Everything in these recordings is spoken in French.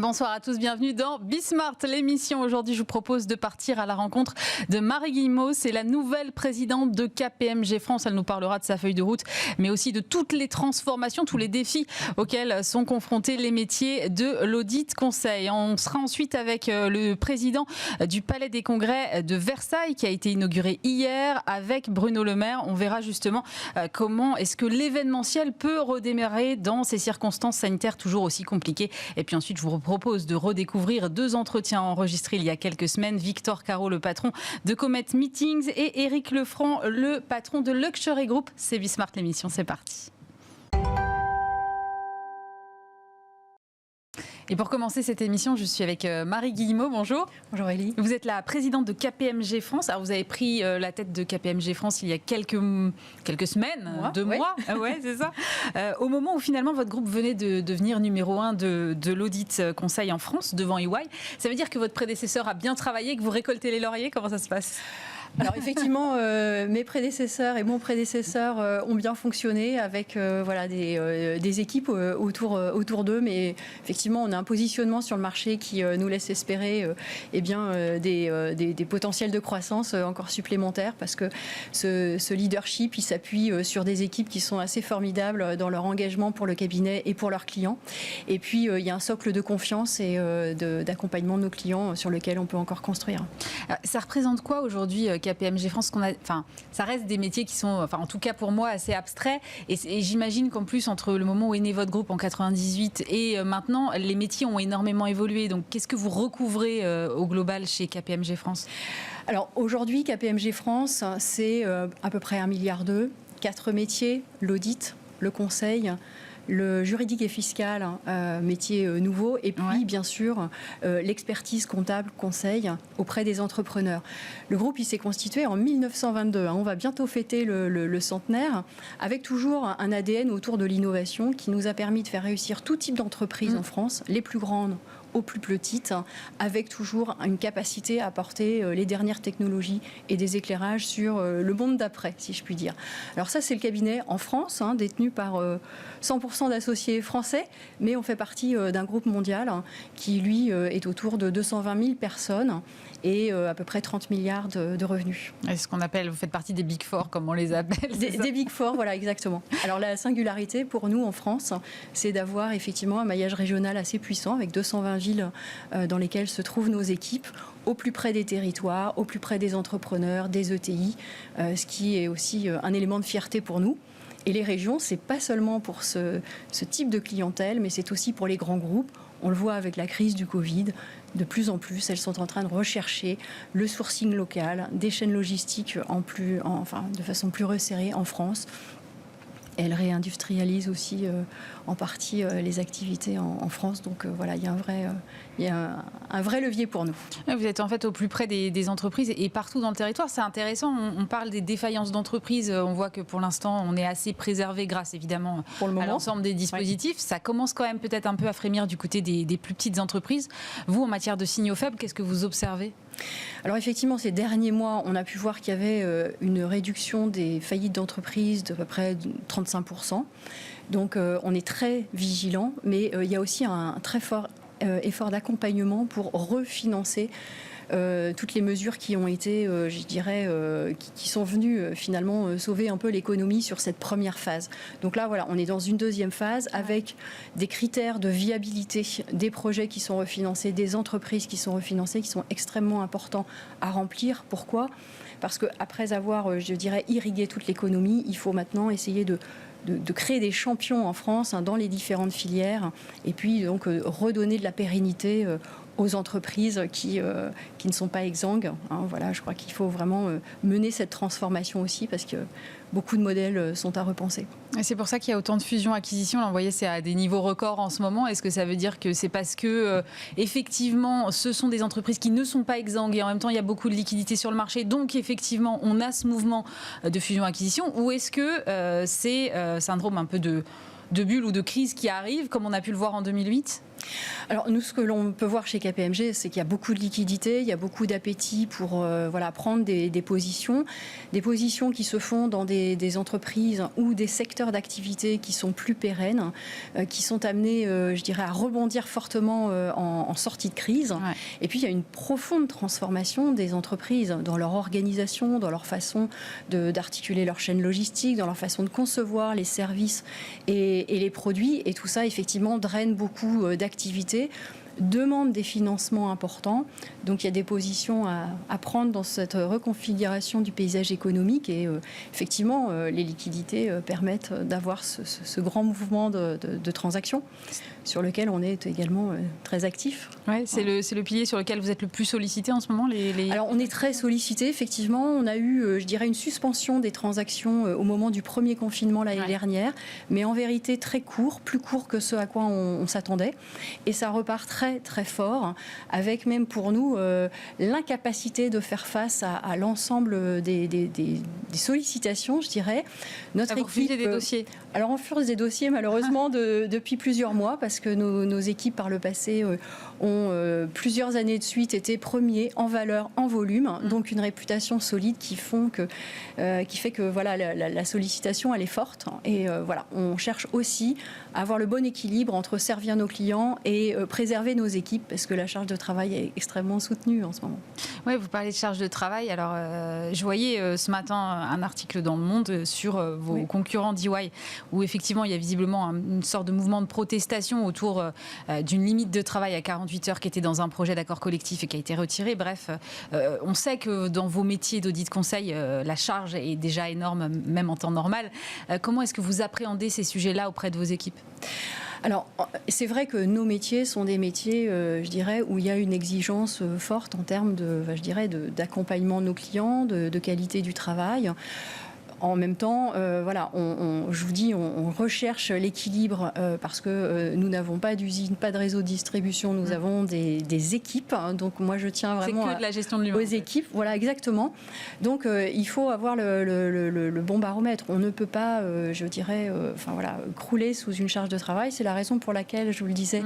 Bonsoir à tous, bienvenue dans Bismart, l'émission. Aujourd'hui, je vous propose de partir à la rencontre de Marie Guillemot. C'est la nouvelle présidente de KPMG France. Elle nous parlera de sa feuille de route, mais aussi de toutes les transformations, tous les défis auxquels sont confrontés les métiers de l'audit conseil. On sera ensuite avec le président du Palais des Congrès de Versailles qui a été inauguré hier avec Bruno Le Maire. On verra justement comment est-ce que l'événementiel peut redémarrer dans ces circonstances sanitaires toujours aussi compliquées. Et puis ensuite, je vous propose de redécouvrir deux entretiens enregistrés il y a quelques semaines. Victor Caro, le patron de Comet Meetings, et Éric Lefranc, le patron de Luxury Group. C'est Bismart l'émission, c'est parti. Et pour commencer cette émission, je suis avec Marie Guillemot. Bonjour. Bonjour Élie. Vous êtes la présidente de KPMG France. Alors vous avez pris la tête de KPMG France il y a quelques semaines, 2 mois. Ouais, c'est ça. Au moment où finalement votre groupe venait de devenir numéro 1 de l'audit conseil en France devant EY. Ça veut dire que votre prédécesseur a bien travaillé, que vous récoltez les lauriers. Comment ça se passe ? Alors effectivement, mes prédécesseurs et mon prédécesseur ont bien fonctionné avec des équipes autour d'eux, mais effectivement on a un positionnement sur le marché qui nous laisse espérer des potentiels de croissance encore supplémentaires, parce que ce leadership il s'appuie sur des équipes qui sont assez formidables dans leur engagement pour le cabinet et pour leurs clients, et puis il y a un socle de confiance et d'accompagnement de nos clients sur lequel on peut encore construire. Ça représente quoi aujourd'hui KPMG France? Ça reste des métiers qui sont, en tout cas pour moi, assez abstraits. Et j'imagine qu'en plus, entre le moment où est né votre groupe en 98 et maintenant, les métiers ont énormément évolué. Donc, qu'est-ce que vous recouvrez au global chez KPMG France? Alors, aujourd'hui, KPMG France, c'est à peu près 1,2 milliard, 4 métiers, l'audit, le conseil, le juridique et fiscal, métier nouveau, et puis bien sûr l'expertise comptable conseil auprès des entrepreneurs. Le groupe il s'est constitué en 1922, on va bientôt fêter le centenaire, avec toujours un ADN autour de l'innovation qui nous a permis de faire réussir tout type d'entreprises en France, les plus grandes aux plus petites, avec toujours une capacité à apporter les dernières technologies et des éclairages sur le monde d'après, si je puis dire. Alors ça, c'est le cabinet en France, détenu par 100% d'associés français, mais on fait partie d'un groupe mondial qui, lui, est autour de 220 000 personnes et à peu près 30 milliards de revenus. C'est ce qu'on appelle, vous faites partie des Big Four, comme on les appelle. Des Big Four, voilà, exactement. Alors la singularité pour nous en France, c'est d'avoir effectivement un maillage régional assez puissant, avec 220 villes dans lesquelles se trouvent nos équipes, au plus près des territoires, au plus près des entrepreneurs, des ETI, ce qui est aussi un élément de fierté pour nous. Et les régions, c'est pas seulement pour ce type de clientèle, mais c'est aussi pour les grands groupes. On le voit avec la crise du Covid, de plus en plus, elles sont en train de rechercher le sourcing local, des chaînes logistiques de façon plus resserrée en France. Elle réindustrialise aussi en partie les activités en France. Donc voilà, il y a un vrai levier pour nous. Vous êtes en fait au plus près des entreprises et partout dans le territoire. C'est intéressant. On parle des défaillances d'entreprises. On voit que pour l'instant, on est assez préservé grâce évidemment à l'ensemble des dispositifs. Ouais. Ça commence quand même peut-être un peu à frémir du côté des plus petites entreprises. Vous, en matière de signaux faibles, qu'est-ce que vous observez ? Alors effectivement, ces derniers mois, on a pu voir qu'il y avait une réduction des faillites d'entreprises d'à peu près 35%. Donc on est très vigilant, mais il y a aussi un très fort effort d'accompagnement pour refinancer toutes les mesures qui ont été, qui sont venues finalement sauver un peu l'économie sur cette première phase. Donc là, voilà, on est dans une deuxième phase avec des critères de viabilité des projets qui sont refinancés, des entreprises qui sont refinancées, qui sont extrêmement importants à remplir. Pourquoi ? Parce qu'après avoir, irrigué toute l'économie, il faut maintenant essayer de créer des champions en France dans les différentes filières et puis donc redonner de la pérennité aux entreprises qui ne sont pas exsangues. Voilà, je crois qu'il faut vraiment mener cette transformation aussi parce que beaucoup de modèles sont à repenser. Et c'est pour ça qu'il y a autant de fusions-acquisitions. Là, vous voyez, c'est à des niveaux records en ce moment. Est-ce que ça veut dire que c'est parce que, effectivement, ce sont des entreprises qui ne sont pas exsangues et en même temps, il y a beaucoup de liquidités sur le marché, donc effectivement, on a ce mouvement de fusion-acquisition, ou est-ce que c'est syndrome un peu de bulle ou de crise qui arrive, comme on a pu le voir en 2008 ? Alors nous, ce que l'on peut voir chez KPMG, c'est qu'il y a beaucoup de liquidités, il y a beaucoup d'appétit pour prendre des positions qui se font dans des entreprises ou des secteurs d'activité qui sont plus pérennes, qui sont amenés, je dirais, à rebondir fortement en sortie de crise. Ouais. Et puis il y a une profonde transformation des entreprises dans leur organisation, dans leur façon d'articuler leur chaîne logistique, dans leur façon de concevoir les services et les produits. Et tout ça, effectivement, draine beaucoup d'activités, demande des financements importants. Donc il y a des positions à prendre dans cette reconfiguration du paysage économique et effectivement les liquidités permettent d'avoir ce grand mouvement de transactions sur lequel on est également très actif. Ouais, c'est le pilier sur lequel vous êtes le plus sollicité en ce moment Alors on est très sollicité, effectivement. On a eu, je dirais, une suspension des transactions au moment du premier confinement l'année dernière, mais en vérité très court, plus court que ce à quoi on s'attendait. Et ça repart très fort, avec même pour nous l'incapacité de faire face à l'ensemble des sollicitations, je dirais. Notre équipe, vous refusez des dossiers. Alors on refuse des dossiers malheureusement depuis plusieurs mois, parce que nos équipes par le passé ont plusieurs années de suite été premiers en valeur, en volume, donc une réputation solide qui fait que voilà, la sollicitation elle est forte et voilà, on cherche aussi à avoir le bon équilibre entre servir nos clients et préserver nos équipes, parce que la charge de travail est extrêmement soutenue en ce moment. Oui, vous parlez de charge de travail. Alors, je voyais ce matin un article dans Le Monde sur vos concurrents d'EY, où effectivement, il y a visiblement une sorte de mouvement de protestation autour d'une limite de travail à 48 heures qui était dans un projet d'accord collectif et qui a été retiré. Bref, on sait que dans vos métiers d'audit conseil, la charge est déjà énorme, même en temps normal. Comment est-ce que vous appréhendez ces sujets-là auprès de vos équipes ? Alors, c'est vrai que nos métiers sont des métiers, je dirais, où il y a une exigence forte en termes d'accompagnement de nos clients, de qualité du travail. En même temps, voilà, je vous dis, on recherche l'équilibre parce que nous n'avons pas d'usine, pas de réseau de distribution, nous avons des équipes. Hein, donc moi, je tiens vraiment de la gestion de l'humain, aux équipes. Voilà, exactement. Donc il faut avoir le bon baromètre. On ne peut pas, je dirais, crouler sous une charge de travail. C'est la raison pour laquelle, je vous le disais,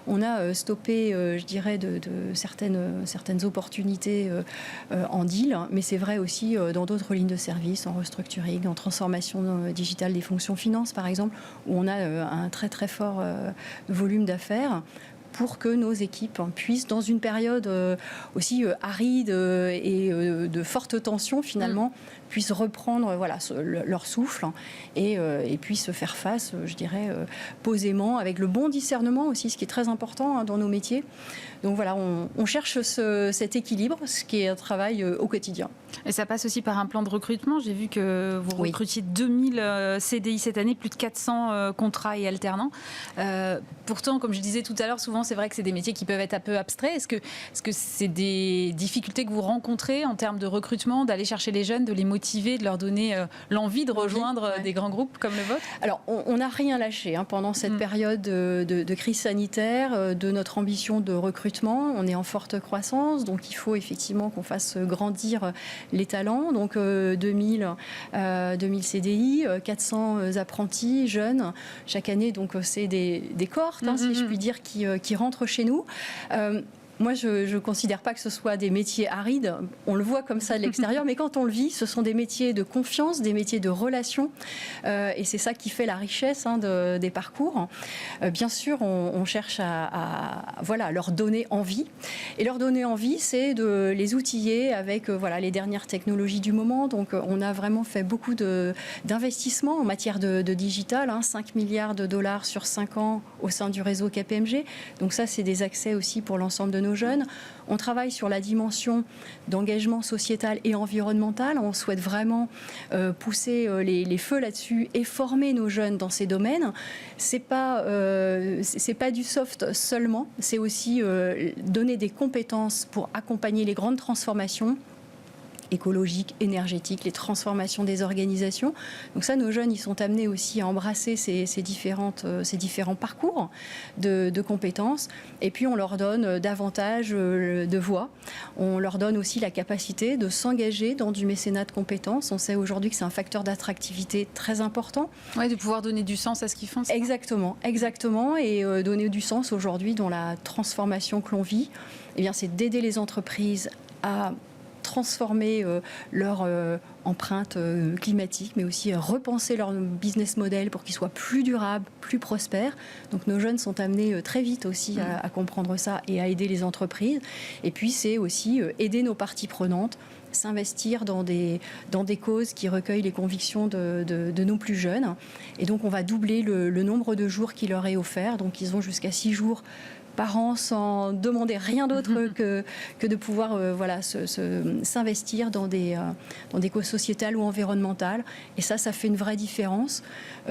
on a stoppé, je dirais, de certaines opportunités en deal. Mais c'est vrai aussi dans d'autres lignes de service, en restructuration, en transformation digitale des fonctions finances, par exemple, où on a un très fort volume d'affaires, pour que nos équipes puissent, dans une période aussi aride et de forte tension finalement, puissent reprendre leur souffle et puissent faire face, je dirais, posément, avec le bon discernement aussi, ce qui est très important dans nos métiers. Donc voilà, on cherche cet équilibre, ce qui est un travail au quotidien. Et ça passe aussi par un plan de recrutement. J'ai vu que vous recrutiez 2000 CDI cette année, plus de 400 contrats et alternants. Pourtant, comme je disais tout à l'heure, souvent c'est vrai que c'est des métiers qui peuvent être un peu abstraits. Est-ce que c'est des difficultés que vous rencontrez en termes de recrutement, d'aller chercher les jeunes, de les motiver, de leur donner l'envie de rejoindre des grands groupes comme le vôtre ? Alors, on n'a rien lâché pendant cette période de crise sanitaire, de notre ambition de recrutement. On est en forte croissance, donc il faut effectivement qu'on fasse grandir les talents. Donc 2000 CDI, 400 apprentis jeunes chaque année. Donc c'est des cohortes, si je puis dire, qui rentrent chez nous. Moi, je ne considère pas que ce soit des métiers arides. On le voit comme ça de l'extérieur, mais quand on le vit, ce sont des métiers de confiance, des métiers de relation. Et c'est ça qui fait la richesse des parcours. Bien sûr, on cherche à leur donner envie. Et leur donner envie, c'est de les outiller avec les dernières technologies du moment. Donc, on a vraiment fait beaucoup d'investissements en matière de digital, 5 milliards de dollars sur 5 ans au sein du réseau KPMG. Donc ça, c'est des accès aussi pour l'ensemble de nos jeunes. On travaille sur la dimension d'engagement sociétal et environnemental. On souhaite vraiment pousser les feux là-dessus et former nos jeunes dans ces domaines. C'est pas du soft seulement, c'est aussi donner des compétences pour accompagner les grandes transformations écologiques, énergétiques, les transformations des organisations. Donc ça, nos jeunes, ils sont amenés aussi à embrasser ces différents parcours de compétences. Et puis, on leur donne davantage de voix. On leur donne aussi la capacité de s'engager dans du mécénat de compétences. On sait aujourd'hui que c'est un facteur d'attractivité très important. Oui, de pouvoir donner du sens à ce qu'ils font. Exactement. Et donner du sens aujourd'hui dans la transformation que l'on vit, eh bien, c'est d'aider les entreprises à transformer leur empreinte climatique, mais aussi repenser leur business model pour qu'il soit plus durable, plus prospère. Donc nos jeunes sont amenés très vite aussi à comprendre ça et à aider les entreprises. Et puis c'est aussi aider nos parties prenantes, s'investir dans des causes qui recueillent les convictions de nos plus jeunes. Et donc on va doubler le nombre de jours qui leur est offert. Donc ils ont jusqu'à 6 jours par an sans demander rien d'autre que de pouvoir s'investir dans des causes sociétales ou environnementales. Et ça fait une vraie différence.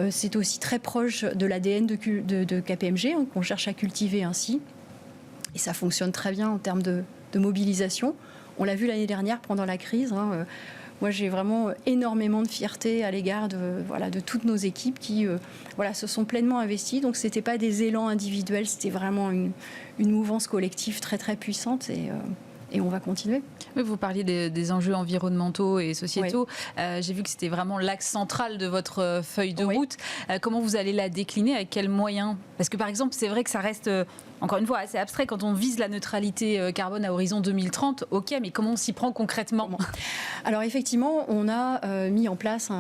C'est aussi très proche de l'ADN de KPMG, hein, qu'on cherche à cultiver ainsi. Et ça fonctionne très bien en termes de mobilisation. On l'a vu l'année dernière pendant la crise. Hein, moi, j'ai vraiment énormément de fierté à l'égard de toutes nos équipes qui se sont pleinement investies. Donc, ce n'était pas des élans individuels, c'était vraiment une mouvance collective très, très puissante. Et on va continuer. Oui, vous parliez des enjeux environnementaux et sociétaux. Oui. J'ai vu que c'était vraiment l'axe central de votre feuille de route. Comment vous allez la décliner? Avec quels moyens? Parce que, par exemple, c'est vrai que ça reste... Encore une fois, assez abstrait quand on vise la neutralité carbone à horizon 2030. Ok, mais comment on s'y prend concrètement? Alors effectivement, on a mis en place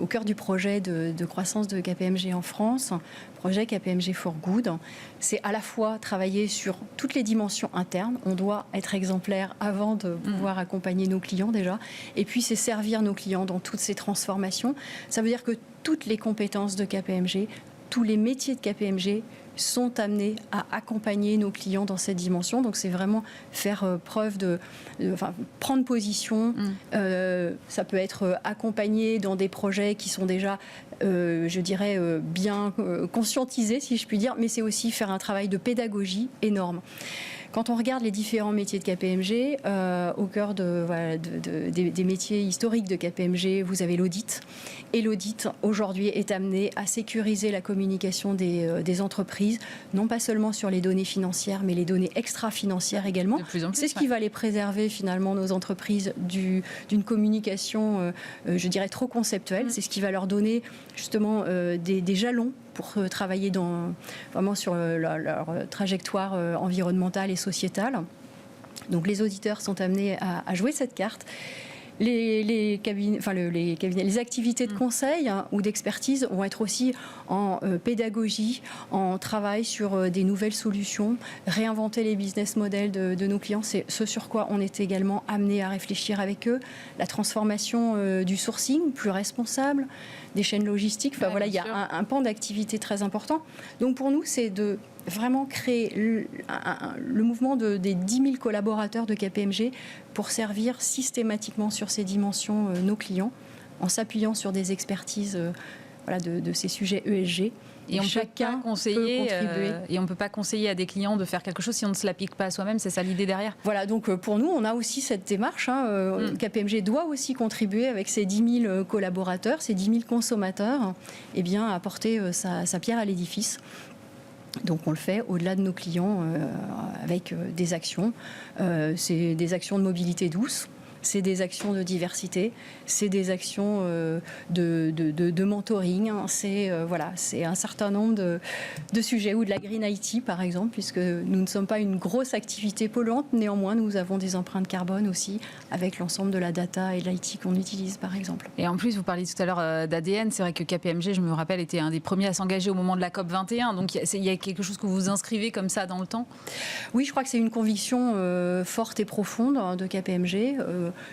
au cœur du projet de croissance de KPMG en France, projet KPMG for Good. C'est à la fois travailler sur toutes les dimensions internes. On doit être exemplaire avant de pouvoir accompagner nos clients déjà. Et puis c'est servir nos clients dans toutes ces transformations. Ça veut dire que toutes les compétences de KPMG, tous les métiers de KPMG sont amenés à accompagner nos clients dans cette dimension. Donc c'est vraiment faire preuve prendre position. Ça peut être accompagné dans des projets qui sont déjà, bien conscientisés, si je puis dire, mais c'est aussi faire un travail de pédagogie énorme. Quand on regarde les différents métiers de KPMG, au cœur des métiers historiques de KPMG, vous avez l'audit. Et l'audit, aujourd'hui, est amené à sécuriser la communication des entreprises, non pas seulement sur les données financières, mais les données extra-financières également. C'est ce qui va les préserver, finalement, nos entreprises, d'une communication, trop conceptuelle. C'est ce qui va leur donner, justement, des jalons pour travailler vraiment sur leur trajectoire environnementale et sociétale. Donc les auditeurs sont amenés à jouer cette carte. Les activités de conseil ou d'expertise vont être aussi en pédagogie, en travail sur des nouvelles solutions, réinventer les business models de nos clients. C'est ce sur quoi on est également amené à réfléchir avec eux. La transformation du sourcing, plus responsable, des chaînes logistiques. Il y a un pan d'activité très important. Donc pour nous, c'est de vraiment créer le mouvement des 10 000 collaborateurs de KPMG pour servir systématiquement sur ces dimensions nos clients, en s'appuyant sur des expertises de ces sujets ESG. Et on ne peut pas conseiller à des clients de faire quelque chose si on ne se l'applique pas à soi-même, c'est ça l'idée derrière? Voilà, donc pour nous, on a aussi cette démarche. KPMG doit aussi contribuer avec ses 10 000 collaborateurs, ses 10 000 consommateurs, à apporter sa pierre à l'édifice. Donc on le fait au-delà de nos clients avec des actions. C'est des actions de mobilité douce. C'est des actions de diversité, c'est des actions de mentoring, c'est un certain nombre de sujets, ou de la Green IT par exemple, puisque nous ne sommes pas une grosse activité polluante, néanmoins nous avons des empreintes carbone aussi avec l'ensemble de la data et de l'IT qu'on utilise par exemple. Et en plus, vous parliez tout à l'heure d'ADN, c'est vrai que KPMG, je me rappelle, était un des premiers à s'engager au moment de la COP 21, donc il y a quelque chose que vous vous inscrivez comme ça dans le temps? Oui, je crois que c'est une conviction forte et profonde de KPMG.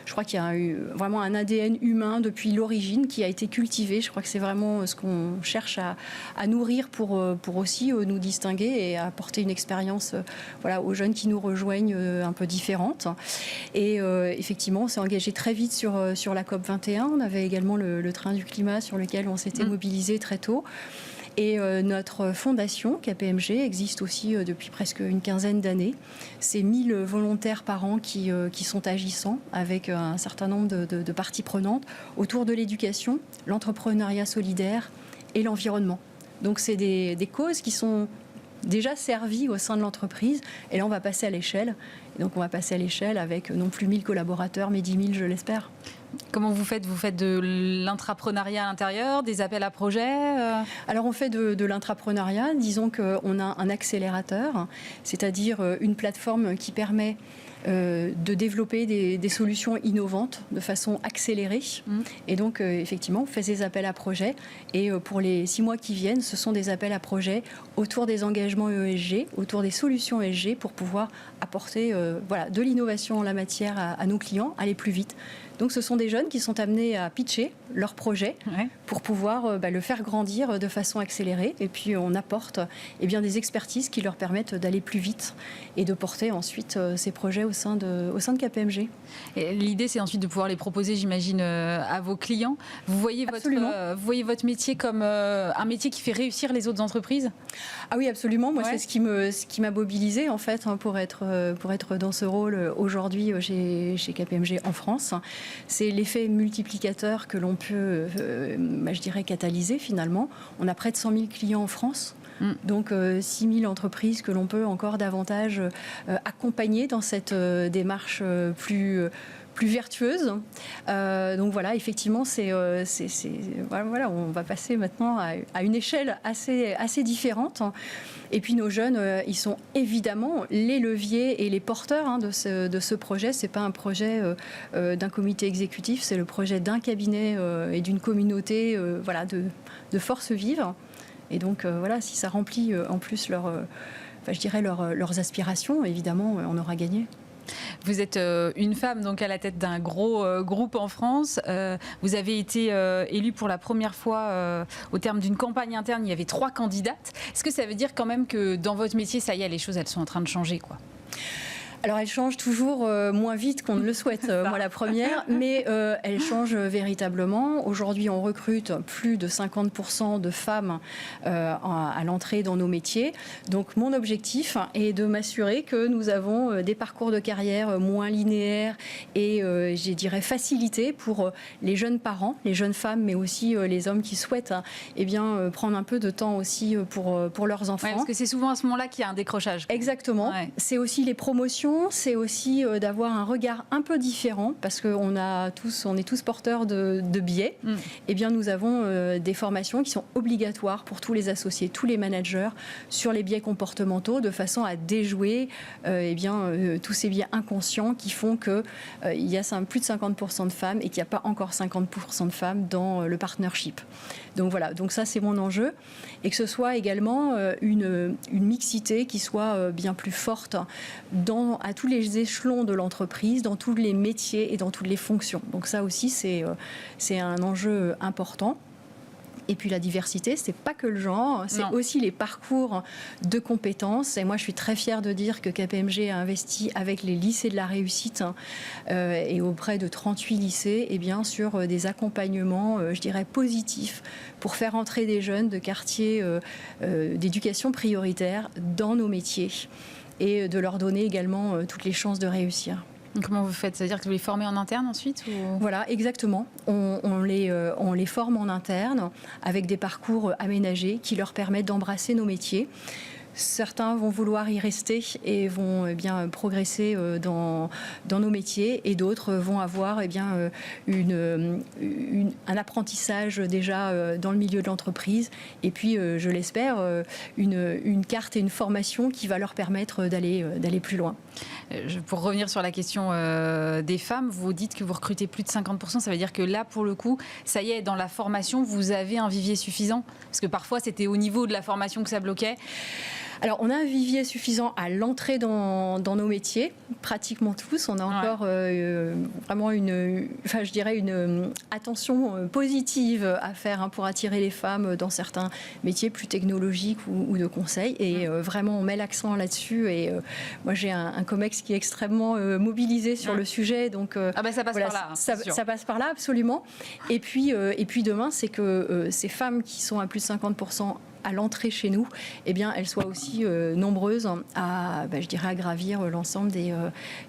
Je crois qu'il y a eu vraiment un ADN humain depuis l'origine qui a été cultivé. Je crois que c'est vraiment ce qu'on cherche à nourrir pour aussi nous distinguer et apporter une expérience aux jeunes qui nous rejoignent un peu différente. Et effectivement, on s'est engagé très vite sur la COP 21. On avait également le train du climat sur lequel on s'était mobilisé très tôt. Et notre fondation, KPMG, existe aussi depuis presque une quinzaine d'années. C'est 1000 volontaires par an qui sont agissants avec un certain nombre de parties prenantes autour de l'éducation, l'entrepreneuriat solidaire et l'environnement. Donc c'est des causes qui sont déjà servies au sein de l'entreprise. Et là, on va passer à l'échelle. Et donc on va passer à l'échelle avec non plus 1000 collaborateurs, mais 10 000, je l'espère. Comment vous faites ? Vous faites de l'intrapreneuriat à l'intérieur, des appels à projets Alors on fait de l'intrapreneuriat. Disons qu'on a un accélérateur, c'est-à-dire une plateforme qui permet de développer des solutions innovantes de façon accélérée. Et donc, effectivement, on fait des appels à projets. Et pour les 6 mois qui viennent, ce sont des appels à projets autour des engagements ESG, autour des solutions ESG pour pouvoir apporter de l'innovation en la matière à nos clients, aller plus vite. Donc ce sont des jeunes qui sont amenés à pitcher leur projet pour pouvoir le faire grandir de façon accélérée. Et puis on apporte des expertises qui leur permettent d'aller plus vite et de porter ensuite ces projets au sein de KPMG. Et l'idée, c'est ensuite de pouvoir les proposer, j'imagine, à vos clients. Vous voyez votre métier comme un métier qui fait réussir les autres entreprises ? Ah oui, absolument. Moi, c'est ce qui m'a mobilisée en fait pour être dans ce rôle aujourd'hui chez KPMG en France. C'est l'effet multiplicateur que l'on peut, je dirais, catalyser finalement. On a près de 100 000 clients en France. Donc 6 000 entreprises que l'on peut encore davantage accompagner dans cette démarche plus vertueuse. Donc voilà, effectivement, on va passer maintenant à une échelle assez différente. Et puis nos jeunes, ils sont évidemment les leviers et les porteurs de ce projet. C'est pas un projet d'un comité exécutif, c'est le projet d'un cabinet et d'une communauté de forces vives. Et donc si ça remplit en plus leurs aspirations, évidemment, on aura gagné. Vous êtes une femme donc à la tête d'un gros groupe en France. Vous avez été élue pour la première fois au terme d'une campagne interne. Il y avait 3 candidates. Est-ce que ça veut dire quand même que dans votre métier, ça y est, les choses elles sont en train de changer, quoi ? Alors, elle change toujours moins vite qu'on ne le souhaite, moi la première, mais elle change véritablement. Aujourd'hui, on recrute plus de 50% de femmes à l'entrée dans nos métiers. Donc, mon objectif est de m'assurer que nous avons des parcours de carrière moins linéaires et, je dirais, facilités pour les jeunes parents, les jeunes femmes, mais aussi les hommes qui souhaitent prendre un peu de temps aussi pour leurs enfants. Ouais, parce que c'est souvent à ce moment-là qu'il y a un décrochage. Exactement. Ouais. C'est aussi les promotions. C'est aussi d'avoir un regard un peu différent parce qu'on est tous porteurs de biais. Eh bien, nous avons des formations qui sont obligatoires pour tous les associés, tous les managers sur les biais comportementaux de façon à déjouer tous ces biais inconscients qui font qu'il y a plus de 50% de femmes et qu'il n'y a pas encore 50% de femmes dans le partnership. Donc voilà, donc ça c'est mon enjeu et que ce soit également une mixité qui soit bien plus forte à tous les échelons de l'entreprise, dans tous les métiers et dans toutes les fonctions. Donc ça aussi c'est un enjeu important. Et puis la diversité, c'est pas que le genre, c'est aussi les parcours de compétences. Et moi, je suis très fière de dire que KPMG a investi avec les lycées de la réussite et auprès de 38 lycées, sur des accompagnements, je dirais, positifs pour faire entrer des jeunes de quartiers d'éducation prioritaire dans nos métiers et de leur donner également toutes les chances de réussir. Comment vous faites ? C'est-à-dire que vous les formez en interne ensuite ou... Voilà, exactement. On les forme en interne avec des parcours aménagés qui leur permettent d'embrasser nos métiers. Certains vont vouloir y rester et vont progresser dans nos métiers et d'autres vont avoir un apprentissage déjà dans le milieu de l'entreprise et puis, je l'espère, une carte et une formation qui va leur permettre d'aller plus loin. Pour revenir sur la question des femmes, vous dites que vous recrutez plus de 50%, ça veut dire que là, pour le coup, ça y est, dans la formation, vous avez un vivier suffisant ? Parce que parfois, c'était au niveau de la formation que ça bloquait. Alors, on a un vivier suffisant à l'entrée dans nos métiers, pratiquement tous. On a encore vraiment une attention positive à faire pour attirer les femmes dans certains métiers plus technologiques ou de conseil. Et vraiment, on met l'accent là-dessus. Et moi, j'ai un COMEX qui est extrêmement mobilisé sur le sujet. Donc, ça passe par là. Ça passe par là, absolument. Et puis demain, c'est que ces femmes qui sont à plus de 50%, à l'entrée chez nous, eh bien, elles soient aussi nombreuses à gravir l'ensemble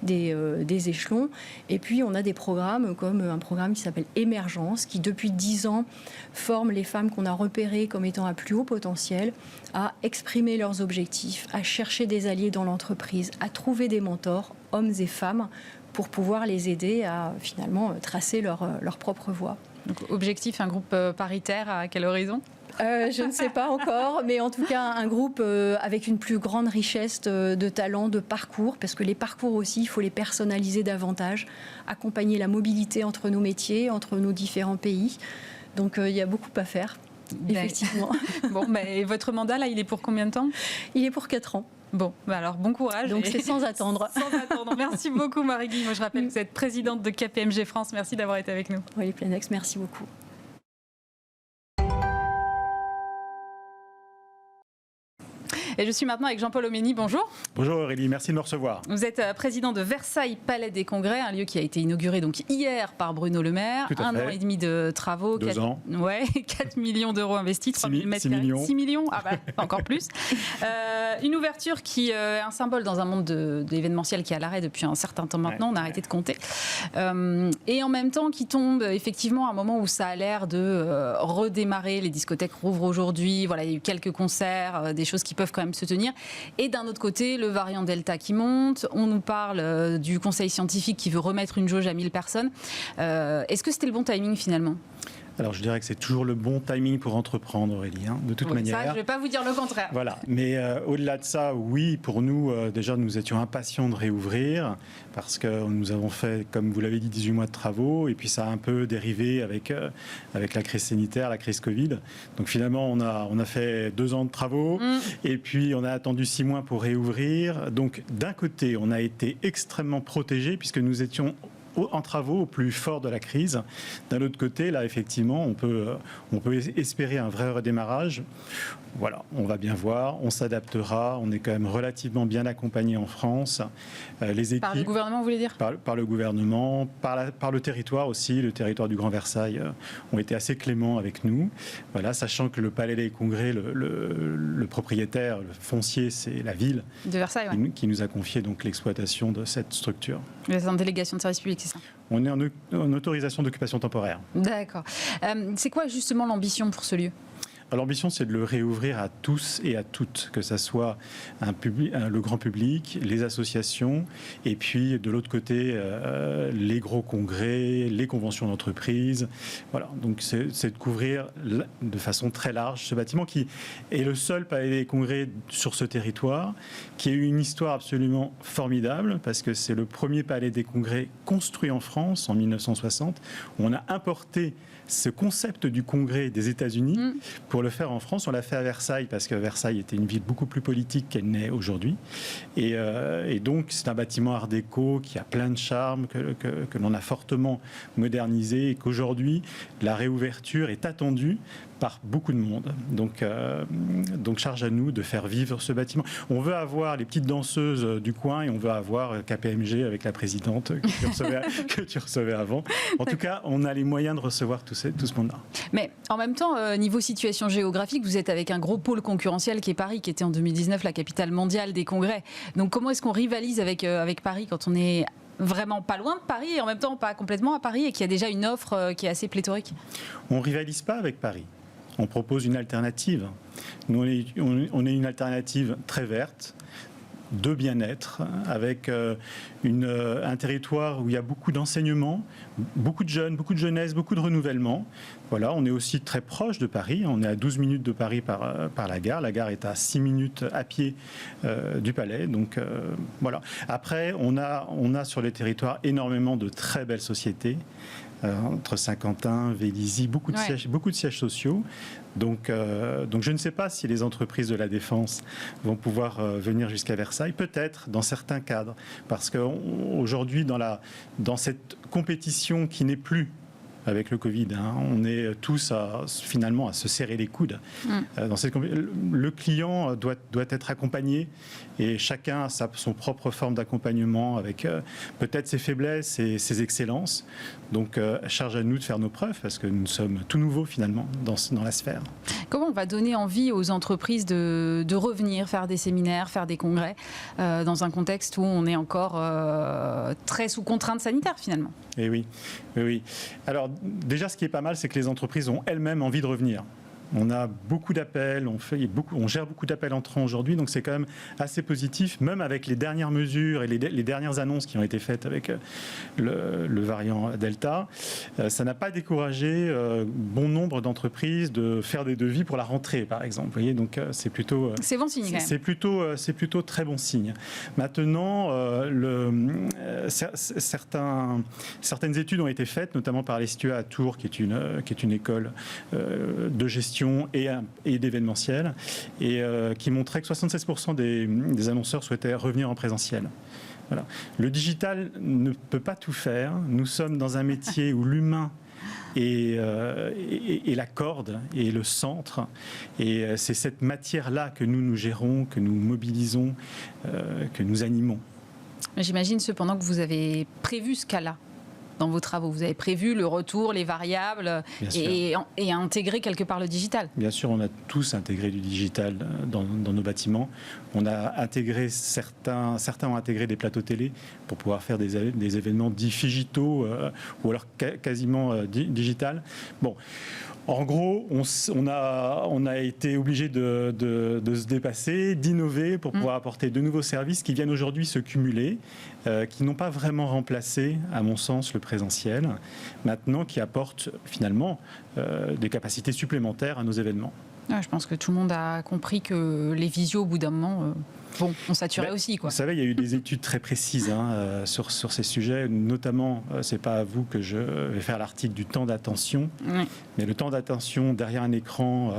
des échelons. Et puis, on a des programmes comme un programme qui s'appelle Émergence, qui depuis 10 ans forme les femmes qu'on a repérées comme étant à plus haut potentiel à exprimer leurs objectifs, à chercher des alliés dans l'entreprise, à trouver des mentors, hommes et femmes, pour pouvoir les aider à finalement tracer leur propre voie. Donc, objectif, un groupe paritaire à quel horizon ? Je ne sais pas encore, mais en tout cas un groupe avec une plus grande richesse de talents, de parcours, parce que les parcours aussi, il faut les personnaliser davantage, accompagner la mobilité entre nos métiers, entre nos différents pays. Donc il y a beaucoup à faire, effectivement. Bon, et votre mandat, là, il est pour combien de temps ? Il est pour 4 ans. Bon, alors bon courage. Donc c'est sans attendre. Sans attendre. Merci beaucoup Marie Guillemot. Je rappelle que vous êtes présidente de KPMG France. Merci d'avoir été avec nous. Oui, Planex, merci beaucoup. Et je suis maintenant avec Jean-Paul Omeny. Bonjour. Bonjour Aurélie, merci de me recevoir. Vous êtes président de Versailles Palais des Congrès, un lieu qui a été inauguré donc hier par Bruno Le Maire. Tout à fait. 1 an et demi de travaux. 2 ans. Ouais, 4 millions d'euros investis, 3 000 mètres 6 carrés. millions. 6 millions, encore plus. Une ouverture qui est un symbole dans un monde d'événementiel qui est à l'arrêt depuis un certain temps maintenant, on a arrêté de compter. Et en même temps qui tombe effectivement à un moment où ça a l'air de redémarrer, les discothèques rouvrent aujourd'hui, voilà, il y a eu quelques concerts, des choses qui peuvent quand même se tenir. Et d'un autre côté, le variant Delta qui monte, on nous parle du conseil scientifique qui veut remettre une jauge à 1000 personnes. Est-ce que c'était le bon timing finalement ? Alors je dirais que c'est toujours le bon timing pour entreprendre Aurélie, de toute manière. Ça, je ne vais pas vous dire le contraire. Voilà, mais au-delà de ça, oui, pour nous, déjà nous étions impatients de réouvrir parce que nous avons fait, comme vous l'avez dit, 18 mois de travaux et puis ça a un peu dérivé avec la crise sanitaire, la crise Covid. Donc finalement, on a fait 2 ans de travaux et puis on a attendu 6 mois pour réouvrir. Donc d'un côté, on a été extrêmement protégés puisque nous étions en travaux au plus fort de la crise. D'un autre côté, là, effectivement, on peut espérer un vrai redémarrage. Voilà, on va bien voir, on s'adaptera, on est quand même relativement bien accompagné en France. Les équipes, par le gouvernement, vous voulez dire ? Par le gouvernement, par le territoire aussi, le territoire du Grand Versailles ont été assez cléments avec nous. Voilà, sachant que le Palais des Congrès, le propriétaire, le foncier, c'est la ville de Versailles, qui nous a confié donc l'exploitation de cette structure. Vous êtes en délégation de service public, c'est ça ? On est en autorisation d'occupation temporaire. D'accord. C'est quoi justement l'ambition pour ce lieu ? L'ambition, c'est de le réouvrir à tous et à toutes, que ce soit le grand public, les associations, et puis de l'autre côté, les gros congrès, les conventions d'entreprise. Voilà, donc c'est de couvrir de façon très large ce bâtiment qui est le seul palais des congrès sur ce territoire, qui a eu une histoire absolument formidable, parce que c'est le premier palais des congrès construit en France en 1960. On a importé ce concept du congrès des États-Unis pour le faire en France. On l'a fait à Versailles parce que Versailles était une ville beaucoup plus politique qu'elle n'est aujourd'hui. Et donc, c'est un bâtiment art déco qui a plein de charme, que l'on a fortement modernisé et qu'aujourd'hui, la réouverture est attendue par beaucoup de monde. Donc charge à nous de faire vivre ce bâtiment. On veut avoir les petites danseuses du coin et on veut avoir KPMG avec la présidente que tu recevais avant. En tout cas, on a les moyens de recevoir tout ce monde-là. Mais en même temps, niveau situation géographique, vous êtes avec un gros pôle concurrentiel qui est Paris, qui était en 2019 la capitale mondiale des congrès. Donc comment est-ce qu'on rivalise avec Paris quand on est vraiment pas loin de Paris et en même temps pas complètement à Paris et qu'il y a déjà une offre qui est assez pléthorique ? On ne rivalise pas avec Paris. On propose une alternative. Nous, on est une alternative très verte, de bien-être, avec un territoire où il y a beaucoup d'enseignements, beaucoup de jeunes, beaucoup de jeunesse, beaucoup de renouvellement. Voilà, on est aussi très proche de Paris. On est à 12 minutes de Paris par la gare. La gare est à 6 minutes à pied du palais. Donc voilà. Après, on a sur les territoires énormément de très belles sociétés. Entre Saint-Quentin, Vélizy, beaucoup de sièges sociaux. Donc je ne sais pas si les entreprises de la défense vont pouvoir venir jusqu'à Versailles, peut-être dans certains cadres, parce qu'aujourd'hui, dans cette compétition qui n'est plus avec le Covid, on est tous finalement à se serrer les coudes. Le client doit être accompagné et chacun a son propre forme d'accompagnement avec peut-être ses faiblesses et ses excellences. Donc charge à nous de faire nos preuves parce que nous sommes tout nouveaux finalement dans la sphère. Comment on va donner envie aux entreprises de revenir faire des séminaires, faire des congrès, dans un contexte où on est encore très sous contrainte sanitaire finalement? Et oui, oui. Alors déjà, ce qui est pas mal, c'est que les entreprises ont elles-mêmes envie de revenir. On a beaucoup d'appels, on gère beaucoup d'appels entrants aujourd'hui, donc c'est quand même assez positif, même avec les dernières mesures et les dernières annonces qui ont été faites avec le variant Delta. Ça n'a pas découragé bon nombre d'entreprises de faire des devis pour la rentrée, par exemple. Vous voyez, donc c'est plutôt... c'est bon signe, quand même. C'est plutôt très bon signe. Maintenant, certaines études ont été faites, notamment par l'Estua à Tours, qui est une école de gestion et d'événementiel, et qui montrait que 76% des annonceurs souhaitaient revenir en présentiel. Voilà. Le digital ne peut pas tout faire. Nous sommes dans un métier où l'humain est la corde et le centre, et c'est cette matière-là que nous gérons, que nous mobilisons, que nous animons. J'imagine cependant que vous avez prévu ce cas-là dans vos travaux. Vous avez prévu le retour, les variables et intégrer quelque part le digital. Bien sûr, on a tous intégré du digital dans nos bâtiments. On a intégré certains ont intégré des plateaux télé pour pouvoir faire des événements digitaux ou alors quasiment digital. Bon. En gros, on a été obligé de se dépasser, d'innover pour pouvoir apporter de nouveaux services qui viennent aujourd'hui se cumuler, qui n'ont pas vraiment remplacé, à mon sens, le présentiel, maintenant qui apportent finalement des capacités supplémentaires à nos événements. Je pense que tout le monde a compris que les visios, au bout d'un moment... on saturait aussi, quoi. Vous savez, il y a eu des études très précises sur ces sujets, notamment, c'est pas à vous que je vais faire l'article du temps d'attention, mais le temps d'attention derrière un écran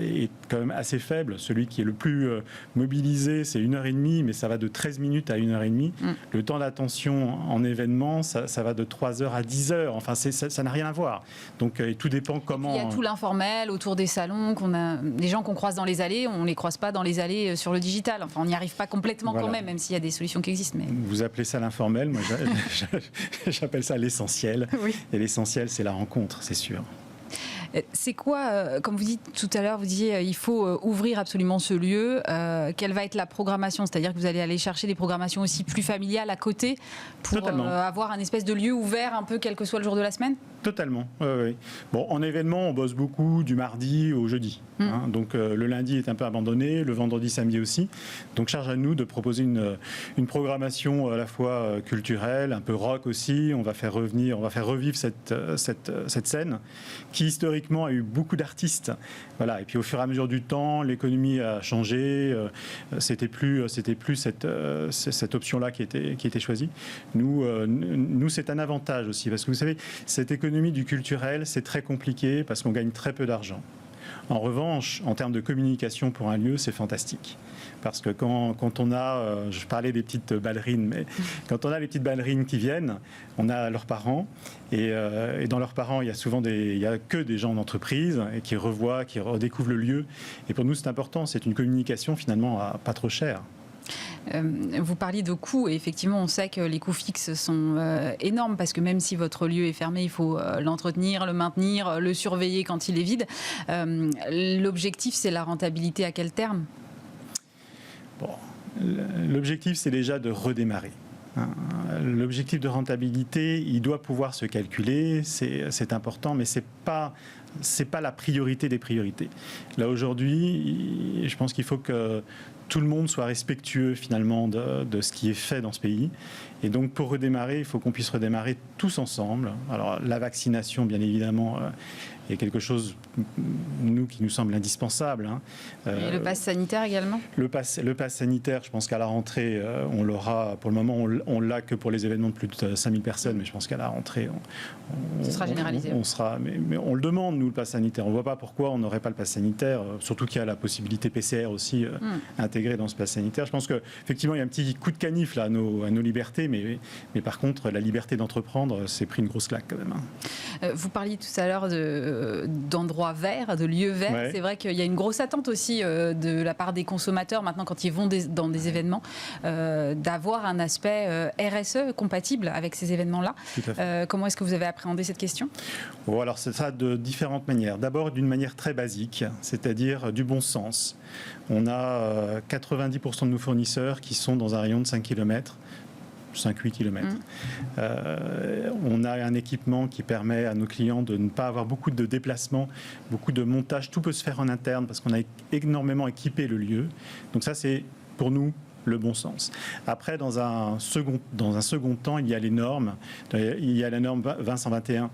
est quand même assez faible. Celui qui est le plus mobilisé, c'est 1h30, mais ça va de 13 minutes à 1h30. Le temps d'attention en événement, ça va de 3h à 10h. Enfin, ça n'a rien à voir. Donc, tout dépend comment... Il y a tout l'informel autour des salons, les gens qu'on croise dans les allées, on ne les croise pas dans les allées sur le digital. Enfin, on n'y arrive pas complètement quand même s'il y a des solutions qui existent. Mais... Vous appelez ça l'informel, moi j'appelle ça l'essentiel. Oui. Et l'essentiel, c'est la rencontre, c'est sûr. C'est quoi, comme vous dites tout à l'heure, vous disiez il faut ouvrir absolument ce lieu. Quelle va être la programmation? C'est-à-dire que vous allez aller chercher des programmations aussi plus familiales à côté pour avoir un espèce de lieu ouvert un peu quel que soit le jour de la semaine? Totalement, oui. Bon, en événement, on bosse beaucoup du mardi au jeudi. Donc le lundi est un peu abandonné, le vendredi, samedi aussi. Donc charge à nous de proposer une programmation à la fois culturelle, un peu rock aussi. On va faire revivre cette scène qui historiquement a eu beaucoup d'artistes. Voilà. Et puis au fur et à mesure du temps, l'économie a changé. C'était plus cette option-là qui était choisie. Nous, c'est un avantage aussi parce que vous savez, cette économie du culturel, c'est très compliqué parce qu'on gagne très peu d'argent. En revanche, en termes de communication pour un lieu, c'est fantastique. Parce que quand on a, je parlais des petites ballerines, mais quand on a les petites ballerines qui viennent, on a leurs parents. Et dans leurs parents, il y a que des gens d'entreprise et qui revoient, qui redécouvrent le lieu. Et pour nous, c'est important. C'est une communication finalement pas trop chère. Vous parliez de coûts et effectivement on sait que les coûts fixes sont énormes parce que même si votre lieu est fermé, il faut l'entretenir, le maintenir, le surveiller quand il est vide. L'objectif, c'est la rentabilité à quel terme? L'objectif, c'est déjà de redémarrer. L'objectif de rentabilité, il doit pouvoir se calculer, c'est important, mais c'est pas la priorité des priorités. Là aujourd'hui, je pense qu'il faut que tout le monde soit respectueux finalement de ce qui est fait dans ce pays. Et donc pour redémarrer, il faut qu'on puisse redémarrer tous ensemble. Alors la vaccination, bien évidemment, est quelque chose, qui nous semble indispensable. Et le pass sanitaire également ? Le pass sanitaire, je pense qu'à la rentrée, on l'aura. Pour le moment, on l'a que pour les événements de plus de 5000 personnes, mais je pense qu'à la rentrée, ce sera généralisé. Mais on le demande, nous, le pass sanitaire. On ne voit pas pourquoi on n'aurait pas le pass sanitaire, surtout qu'il y a la possibilité PCR aussi intégrée intégré dans ce pass sanitaire. Je pense qu'effectivement, il y a un petit coup de canif là, à nos libertés, mais par contre, la liberté d'entreprendre s'est pris une grosse claque quand même. Vous parliez tout à l'heure d'endroits verts, de lieux verts. Ouais. C'est vrai qu'il y a une grosse attente aussi de la part des consommateurs maintenant quand ils vont dans des événements, d'avoir un aspect RSE compatible avec ces événements-là. Comment est-ce que vous avez appréhendé cette question ? Bon, alors c'est ça de différentes manières. D'abord d'une manière très basique, c'est-à-dire du bon sens. On a 90% de nos fournisseurs qui sont dans un rayon de 5 km. 5-8 km. On a un équipement qui permet à nos clients de ne pas avoir beaucoup de déplacements, beaucoup de montage. Tout peut se faire en interne parce qu'on a énormément équipé le lieu. Donc ça, c'est pour nous le bon sens. Après, dans un second temps, il y a les normes. Il y a la norme 2021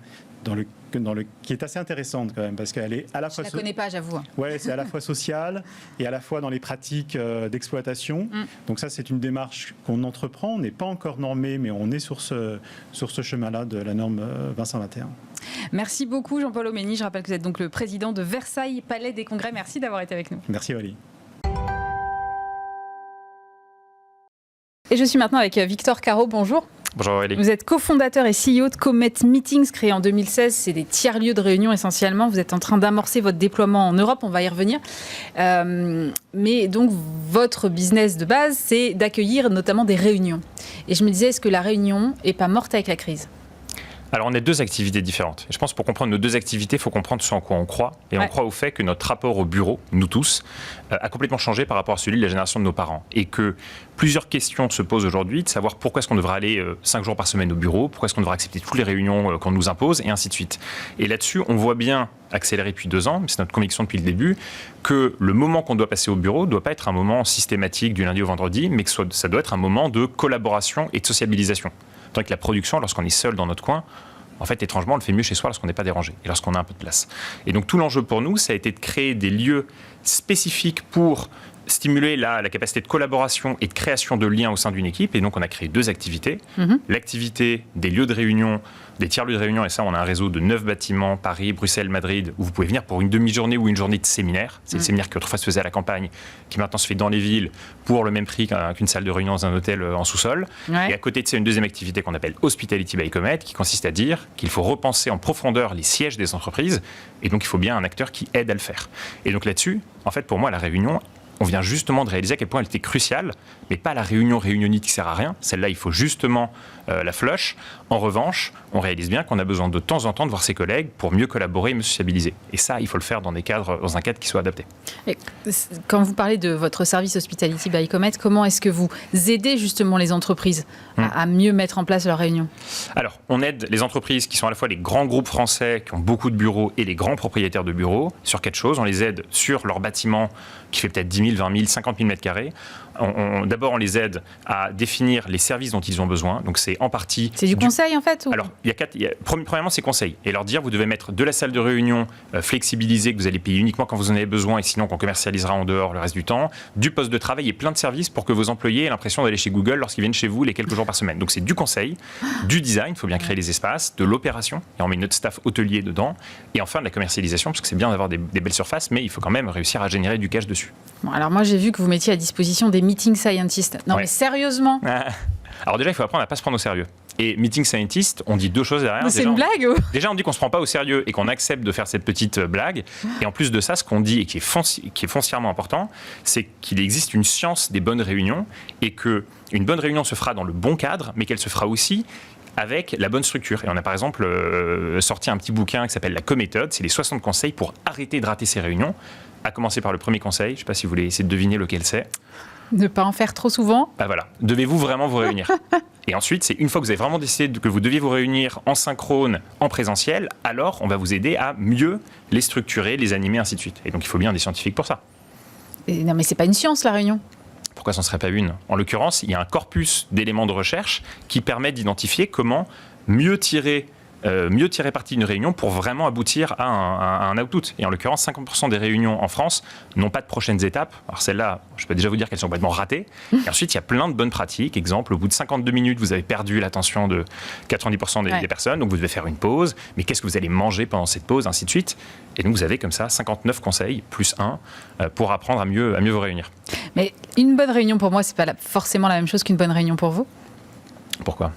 qui est assez intéressante quand même, parce qu'elle est à la fois... Je ne la connais pas, j'avoue. Ouais, c'est à la fois sociale et à la fois dans les pratiques d'exploitation. Donc ça, c'est une démarche qu'on entreprend. On n'est pas encore normé, mais on est sur ce chemin-là de la norme 2021. Merci beaucoup, Jean-Paul Omeny. Je rappelle que vous êtes donc le président de Versailles Palais des Congrès. Merci d'avoir été avec nous. Merci, Aurélie. Et je suis maintenant avec Victor Caro. Bonjour. Bonjour Aurélie. Vous êtes cofondateur et CEO de Comet Meetings, créé en 2016. C'est des tiers-lieux de réunion essentiellement. Vous êtes en train d'amorcer votre déploiement en Europe, on va y revenir. Mais donc, votre business de base, c'est d'accueillir notamment des réunions. Et je me disais, est-ce que la réunion n'est pas morte avec la crise ? Alors, on a deux activités différentes. Et je pense que pour comprendre nos deux activités, il faut comprendre ce en quoi on croit. Et on croit au fait que notre rapport au bureau, nous tous, a complètement changé par rapport à celui de la génération de nos parents. Et que plusieurs questions se posent aujourd'hui, de savoir pourquoi est-ce qu'on devrait aller 5 jours par semaine au bureau, pourquoi est-ce qu'on devrait accepter toutes les réunions qu'on nous impose, et ainsi de suite. Et là-dessus, on voit bien, accéléré depuis 2 ans, mais c'est notre conviction depuis le début, que le moment qu'on doit passer au bureau ne doit pas être un moment systématique du lundi au vendredi, mais que ça doit être un moment de collaboration et de sociabilisation. Tandis que la production, lorsqu'on est seul dans notre coin, en fait, étrangement, on le fait mieux chez soi lorsqu'on n'est pas dérangé et lorsqu'on a un peu de place. Et donc, tout l'enjeu pour nous, ça a été de créer des lieux spécifiques pour stimuler la capacité de collaboration et de création de liens au sein d'une équipe. Et donc, on a créé 2 activités. L'activité des lieux de réunion, des tiers-lieux de réunion. Et ça, on a un réseau de 9 bâtiments, Paris, Bruxelles, Madrid, où vous pouvez venir pour une demi-journée ou une journée de séminaire. C'est le séminaire qui autrefois se faisait à la campagne, qui maintenant se fait dans les villes pour le même prix qu'une salle de réunion dans un hôtel en sous-sol. Ouais. Et à côté de ça, une deuxième activité qu'on appelle Hospitality by Comet, qui consiste à dire qu'il faut repenser en profondeur les sièges des entreprises. Et donc, il faut bien un acteur qui aide à le faire. Et donc là-dessus, en fait, pour moi, la réunion, on vient justement de réaliser à quel point elle était cruciale, mais pas la réunion réunionnite qui sert à rien. Celle-là, il faut justement la flush. En revanche, on réalise bien qu'on a besoin de temps en temps de voir ses collègues pour mieux collaborer et mieux sociabiliser. Et ça, il faut le faire dans un cadre qui soit adapté. Et quand vous parlez de votre service Hospitality by Comet, comment est-ce que vous aidez justement les entreprises à mieux mettre en place leurs réunions ? Alors, on aide les entreprises qui sont à la fois les grands groupes français qui ont beaucoup de bureaux et les grands propriétaires de bureaux sur 4 choses. On les aide sur leur bâtiment qui fait peut-être 10 000, 20 000, 50 000 mètres carrés. D'abord, on les aide à définir les services dont ils ont besoin. Donc, c'est en partie... C'est du conseil, en fait ou... Alors, premièrement, c'est conseil. Et leur dire, vous devez mettre de la salle de réunion flexibilisée que vous allez payer uniquement quand vous en avez besoin et sinon qu'on commercialisera en dehors le reste du temps, du poste de travail et plein de services pour que vos employés aient l'impression d'aller chez Google lorsqu'ils viennent chez vous les quelques jours par semaine. Donc, c'est du conseil, du design, il faut bien créer les espaces, de l'opération, et on met notre staff hôtelier dedans, et enfin de la commercialisation, parce que c'est bien d'avoir des belles surfaces, mais il faut quand même réussir à générer du cash dessus. Bon, alors moi, j'ai vu que vous mettiez à disposition des meeting scientists. Non, mais sérieusement. Alors déjà, il faut apprendre à ne pas se prendre au sérieux. Et meeting scientist, on dit 2 choses derrière. C'est une blague ou... Déjà, on dit qu'on ne se prend pas au sérieux et qu'on accepte de faire cette petite blague. Et en plus de ça, ce qu'on dit et qui est foncièrement important, c'est qu'il existe une science des bonnes réunions et qu'une bonne réunion se fera dans le bon cadre, mais qu'elle se fera aussi avec la bonne structure. Et on a par exemple sorti un petit bouquin qui s'appelle La Co-méthode. C'est les 60 conseils pour arrêter de rater ses réunions. À commencer par le premier conseil. Je ne sais pas si vous voulez essayer de deviner lequel c'est. Ne pas en faire trop souvent. Bah voilà. Devez-vous vraiment vous réunir ? Et ensuite, c'est une fois que vous avez vraiment décidé que vous deviez vous réunir en synchrone, en présentiel, alors on va vous aider à mieux les structurer, les animer, ainsi de suite. Et donc il faut bien des scientifiques pour ça. Et non mais c'est pas une science la réunion. Pourquoi ce ne serait pas une ? En l'occurrence, il y a un corpus d'éléments de recherche qui permet d'identifier comment mieux tirer mieux tirer parti d'une réunion pour vraiment aboutir à un output. Et en l'occurrence, 50% des réunions en France n'ont pas de prochaines étapes. Alors celles-là, je peux déjà vous dire qu'elles sont complètement ratées. Et ensuite, il y a plein de bonnes pratiques. Exemple, au bout de 52 minutes, vous avez perdu l'attention de 90% des personnes, donc vous devez faire une pause. Mais qu'est-ce que vous allez manger pendant cette pause, ainsi de suite. Et donc, vous avez comme ça 59 conseils, plus 1, pour apprendre à mieux vous réunir. Mais une bonne réunion, pour moi, c'est pas forcément la même chose qu'une bonne réunion pour vous. Pourquoi ?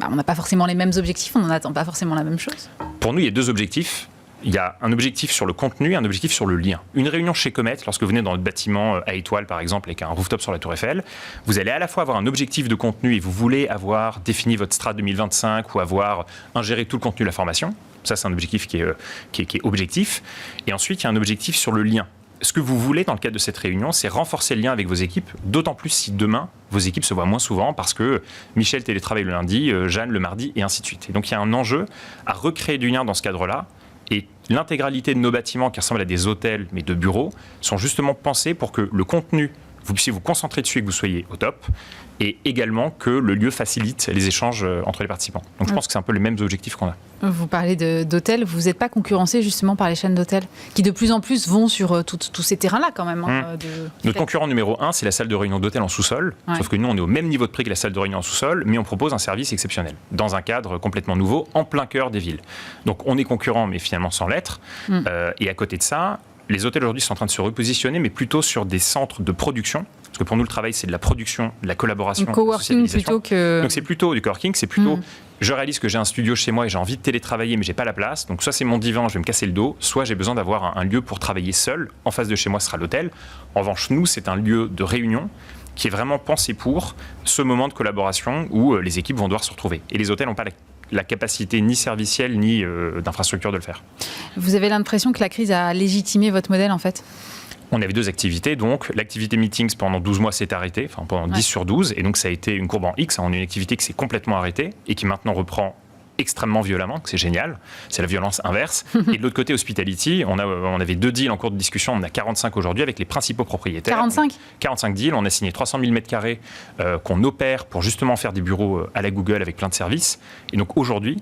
On n'a pas forcément les mêmes objectifs, on n'en attend pas forcément la même chose. Pour nous, il y a 2 objectifs. Il y a un objectif sur le contenu et un objectif sur le lien. Une réunion chez Comet, lorsque vous venez dans notre bâtiment à étoiles, par exemple, avec un rooftop sur la Tour Eiffel, vous allez à la fois avoir un objectif de contenu et vous voulez avoir défini votre strat 2025 ou avoir ingéré tout le contenu de la formation. Ça, c'est un objectif qui est objectif. Et ensuite, il y a un objectif sur le lien. Ce que vous voulez dans le cadre de cette réunion, c'est renforcer le lien avec vos équipes, d'autant plus si demain, vos équipes se voient moins souvent parce que Michel télétravaille le lundi, Jeanne le mardi, et ainsi de suite. Et donc, il y a un enjeu à recréer du lien dans ce cadre-là. Et l'intégralité de nos bâtiments qui ressemblent à des hôtels, mais de bureaux, sont justement pensés pour que le contenu, vous puissiez vous concentrer dessus et que vous soyez au top, et également que le lieu facilite les échanges entre les participants. Donc je pense que c'est un peu les mêmes objectifs qu'on a. Vous parlez d'hôtels, vous n'êtes pas concurrencé justement par les chaînes d'hôtels qui de plus en plus vont sur tous ces terrains-là quand même. Notre concurrent numéro 1, c'est la salle de réunion d'hôtel en sous-sol, sauf que nous on est au même niveau de prix que la salle de réunion en sous-sol, mais on propose un service exceptionnel, dans un cadre complètement nouveau, en plein cœur des villes. Donc on est concurrent, mais finalement sans l'être, et à côté de ça, les hôtels aujourd'hui sont en train de se repositionner, mais plutôt sur des centres de production. Parce que pour nous, le travail, c'est de la production, de la collaboration. Du coworking plutôt que... Donc c'est plutôt du coworking, c'est plutôt... Je réalise que j'ai un studio chez moi et j'ai envie de télétravailler, mais j'ai pas la place. Donc soit c'est mon divan, je vais me casser le dos, soit j'ai besoin d'avoir un lieu pour travailler seul. En face de chez moi, ce sera l'hôtel. En revanche, nous, c'est un lieu de réunion qui est vraiment pensé pour ce moment de collaboration où les équipes vont devoir se retrouver. Et les hôtels n'ont pas la capacité ni servicielle ni d'infrastructure de le faire. Vous avez l'impression que la crise a légitimé votre modèle en fait ? On avait 2 activités, donc l'activité meetings pendant 12 mois s'est arrêtée, enfin pendant 10 sur 12, et donc ça a été une courbe en X, on a une activité qui s'est complètement arrêtée et qui maintenant reprend extrêmement violemment, c'est génial, c'est la violence inverse. Et de l'autre côté, Hospitality, on avait 2 deals en cours de discussion, on en a 45 aujourd'hui avec les principaux propriétaires. 45 deals, on a signé 300 000 m² qu'on opère pour justement faire des bureaux à la Google avec plein de services. Et donc aujourd'hui,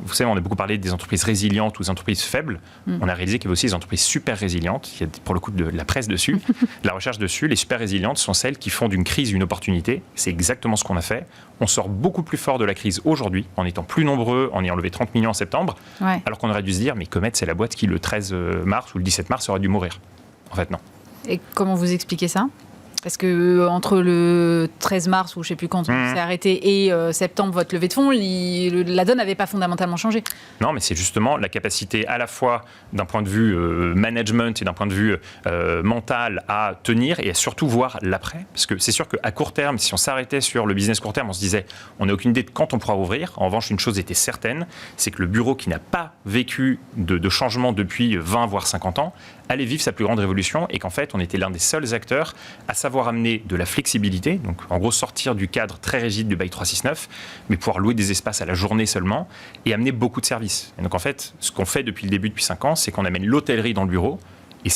vous savez, on a beaucoup parlé des entreprises résilientes ou des entreprises faibles. On a réalisé qu'il y avait aussi des entreprises super résilientes. Il y a pour le coup de la presse dessus, de la recherche dessus. Les super résilientes sont celles qui font d'une crise une opportunité. C'est exactement ce qu'on a fait. On sort beaucoup plus fort de la crise aujourd'hui, en étant plus nombreux, en ayant levé 30 millions en septembre, alors qu'on aurait dû se dire, mais Comet, c'est la boîte qui, le 13 mars ou le 17 mars, aurait dû mourir. En fait, non. Et comment vous expliquez ça ? Parce que entre le 13 mars, ou je ne sais plus quand on s'est arrêté, et septembre, votre levée de fonds, la donne n'avait pas fondamentalement changé. Non, mais c'est justement la capacité à la fois d'un point de vue management et d'un point de vue mental à tenir et à surtout voir l'après. Parce que c'est sûr qu'à court terme, si on s'arrêtait sur le business court terme, on se disait on n'a aucune idée de quand on pourra ouvrir. En revanche, une chose était certaine, c'est que le bureau qui n'a pas vécu de changement depuis 20 voire 50 ans allait vivre sa plus grande révolution et qu'en fait, on était l'un des seuls acteurs à savoir amener de la flexibilité, donc en gros sortir du cadre très rigide du bail 369, mais pouvoir louer des espaces à la journée seulement et amener beaucoup de services. Et donc en fait, ce qu'on fait depuis le début, depuis 5 ans, c'est qu'on amène l'hôtellerie dans le bureau et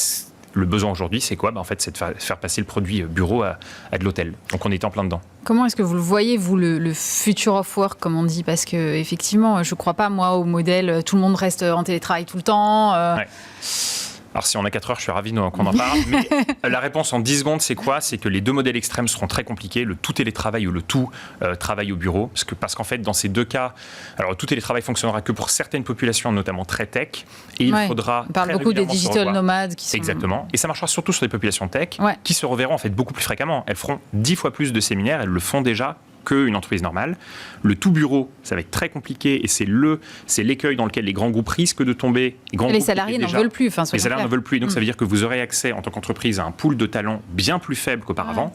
le besoin aujourd'hui, c'est quoi ? En fait, c'est de faire passer le produit bureau à de l'hôtel. Donc on est en plein dedans. Comment est-ce que vous le voyez, vous, le future of work, comme on dit ? Parce qu'effectivement, je ne crois pas, moi, au modèle tout le monde reste en télétravail tout le temps. Alors si on a 4 heures, je suis ravi qu'on en parle. Mais la réponse en 10 secondes, c'est quoi ? C'est que les 2 modèles extrêmes seront très compliqués, le tout télétravail ou le tout travail au bureau. Parce qu'en fait, dans ces 2 cas, alors le tout télétravail fonctionnera que pour certaines populations, notamment très tech. Et il faudra on parle beaucoup des digital nomades qui sont... Exactement. Et ça marchera surtout sur les populations tech qui se reverront en fait beaucoup plus fréquemment. Elles feront 10 fois plus de séminaires, elles le font déjà qu'une entreprise normale. Le tout bureau, ça va être très compliqué et c'est l'écueil dans lequel les grands groupes risquent de tomber. Les salariés n'en veulent plus. Les salariés n'en veulent plus. Donc ça veut dire que vous aurez accès en tant qu'entreprise à un pool de talents bien plus faible qu'auparavant.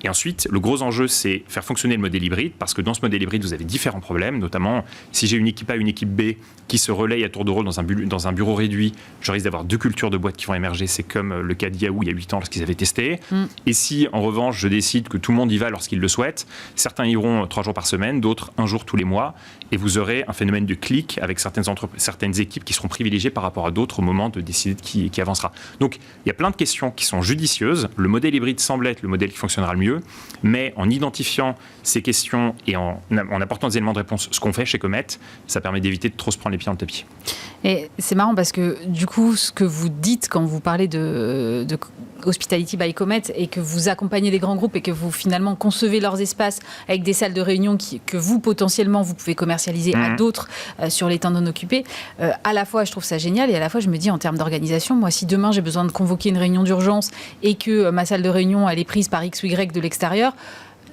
Et ensuite, le gros enjeu, c'est faire fonctionner le modèle hybride parce que dans ce modèle hybride, vous avez différents problèmes, notamment si j'ai une équipe A, une équipe B qui se relaye à tour de rôle dans un bureau réduit, je risque d'avoir 2 cultures de boîtes qui vont émerger. C'est comme le cas d'Yahoo il y a 8 ans lorsqu'ils avaient testé. Et si, en revanche, je décide que tout le monde y va lorsqu'il le souhaite, certains certains iront 3 jours par semaine, d'autres 1 jour tous les mois, et vous aurez un phénomène de clic avec certaines équipes qui seront privilégiées par rapport à d'autres au moment de décider qui avancera. Donc il y a plein de questions qui sont judicieuses. Le modèle hybride semble être le modèle qui fonctionnera le mieux, mais en identifiant ces questions et en apportant des éléments de réponse, ce qu'on fait chez Comet, ça permet d'éviter de trop se prendre les pieds dans le tapis. Et c'est marrant parce que du coup, ce que vous dites quand vous parlez de Hospitality by Comet et que vous accompagnez les grands groupes et que vous finalement concevez leurs espaces avec des salles de réunion que vous potentiellement vous pouvez commercialiser à d'autres sur les temps non occupés, à la fois je trouve ça génial et à la fois je me dis en termes d'organisation, moi si demain j'ai besoin de convoquer une réunion d'urgence et que ma salle de réunion elle est prise par X ou Y de l'extérieur,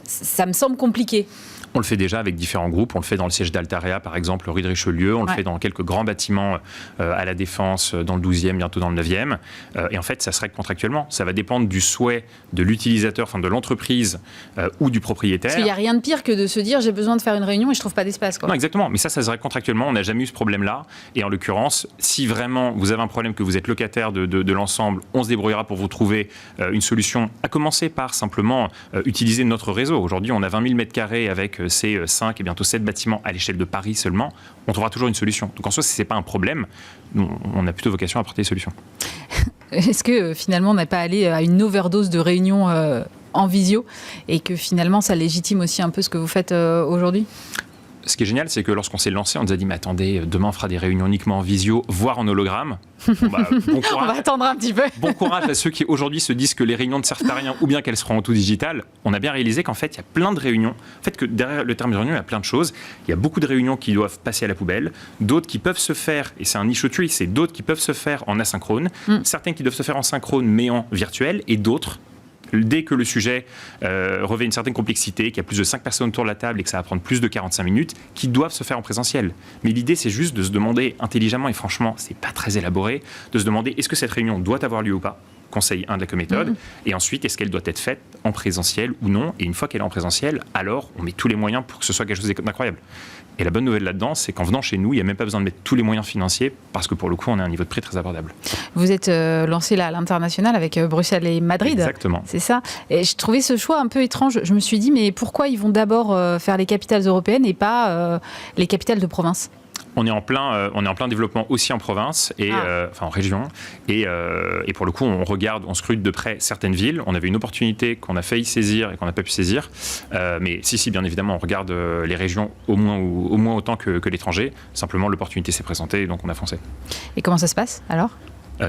ça me semble compliqué. On le fait déjà avec différents groupes. On le fait dans le siège d'Altarea, par exemple, rue de Richelieu. On le fait dans quelques grands bâtiments à la Défense, dans le 12e, bientôt dans le 9e. Et en fait, ça se règle contractuellement. Ça va dépendre du souhait de l'utilisateur, enfin de l'entreprise ou du propriétaire. Parce qu'il n'y a rien de pire que de se dire j'ai besoin de faire une réunion et je ne trouve pas d'espace, quoi. Non, exactement. Mais ça se règle contractuellement. On n'a jamais eu ce problème-là. Et en l'occurrence, si vraiment vous avez un problème, que vous êtes locataire de l'ensemble, on se débrouillera pour vous trouver une solution, à commencer par simplement utiliser notre réseau. Aujourd'hui, on a 20 000 m² avec ces 5 et bientôt 7 bâtiments à l'échelle de Paris seulement, on trouvera toujours une solution. Donc en soi, si ce n'est pas un problème, on a plutôt vocation à apporter des solutions. Est-ce que finalement on n'est pas allé à une overdose de réunions en visio et que finalement ça légitime aussi un peu ce que vous faites aujourd'hui ? Ce qui est génial, c'est que lorsqu'on s'est lancé, on nous a dit mais attendez, demain on fera des réunions uniquement en visio, voire en hologramme. Bon courage. On va attendre un petit peu. Bon courage à ceux qui aujourd'hui se disent que les réunions ne servent à rien ou bien qu'elles seront en tout digital. On a bien réalisé qu'en fait il y a plein de réunions. En fait que derrière le terme de réunion il y a plein de choses. Il y a beaucoup de réunions qui doivent passer à la poubelle, d'autres qui peuvent se faire, et c'est un issue tree, c'est d'autres qui peuvent se faire en asynchrone, certaines qui doivent se faire en synchrone mais en virtuel, et d'autres dès que le sujet revêt une certaine complexité, qu'il y a plus de 5 personnes autour de la table et que ça va prendre plus de 45 minutes, qui doivent se faire en présentiel. Mais l'idée, c'est juste de se demander intelligemment, et franchement, c'est pas très élaboré, de se demander est-ce que cette réunion doit avoir lieu ou pas ? Conseil 1 de la Cométhode. Et ensuite, est-ce qu'elle doit être faite en présentiel ou non ? Et une fois qu'elle est en présentiel, alors on met tous les moyens pour que ce soit quelque chose d'incroyable. Et la bonne nouvelle là-dedans, c'est qu'en venant chez nous, il n'y a même pas besoin de mettre tous les moyens financiers parce que pour le coup, on a un niveau de prix très abordable. Vous êtes lancé là à l'international avec Bruxelles et Madrid. Exactement. C'est ça. Et je trouvais ce choix un peu étrange. Je me suis dit, mais pourquoi ils vont d'abord faire les capitales européennes et pas les capitales de province ? On est en plein développement aussi en province, et, enfin en région. Et pour le coup, on scrute de près certaines villes. On avait une opportunité qu'on a failli saisir et qu'on n'a pas pu saisir. Mais si, bien évidemment, on regarde les régions au moins autant que l'étranger. Simplement, l'opportunité s'est présentée, donc on a foncé. Et comment ça se passe alors ?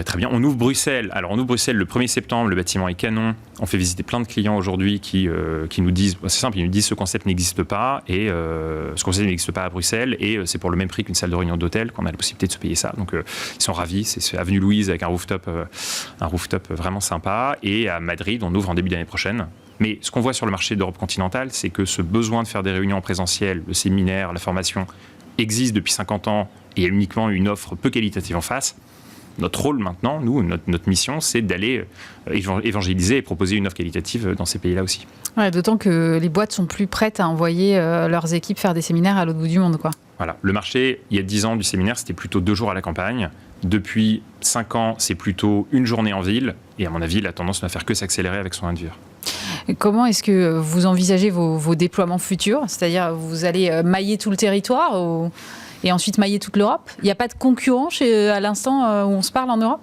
Très bien. On ouvre Bruxelles. Alors, on ouvre Bruxelles le 1er septembre. Le bâtiment est canon. On fait visiter plein de clients aujourd'hui qui nous disent, c'est simple, ils nous disent ce concept n'existe pas et ce concept n'existe pas à Bruxelles et c'est pour le même prix qu'une salle de réunion d'hôtel qu'on a la possibilité de se payer ça. Donc, ils sont ravis. C'est avenue Louise avec un rooftop vraiment sympa. Et à Madrid, on ouvre en début d'année prochaine. Mais ce qu'on voit sur le marché d'Europe continentale, c'est que ce besoin de faire des réunions en présentiel, le séminaire, la formation, existe depuis 50 ans et il y a uniquement une offre peu qualitative en face. Notre rôle maintenant, nous, notre mission, c'est d'aller évangéliser et proposer une offre qualitative dans ces pays-là aussi. Ouais, d'autant que les boîtes sont plus prêtes à envoyer leurs équipes faire des séminaires à l'autre bout du monde, quoi. Voilà. Le marché, il y a 10 ans du séminaire, c'était plutôt 2 jours à la campagne. Depuis 5 ans, c'est plutôt une journée en ville. Et à mon avis, la tendance ne va faire que s'accélérer avec son vivre. Comment est-ce que vous envisagez vos déploiements futurs ? C'est-à-dire, vous allez mailler tout le territoire et ensuite mailler toute l'Europe ? Il n'y a pas de concurrent à l'instant où on se parle en Europe ?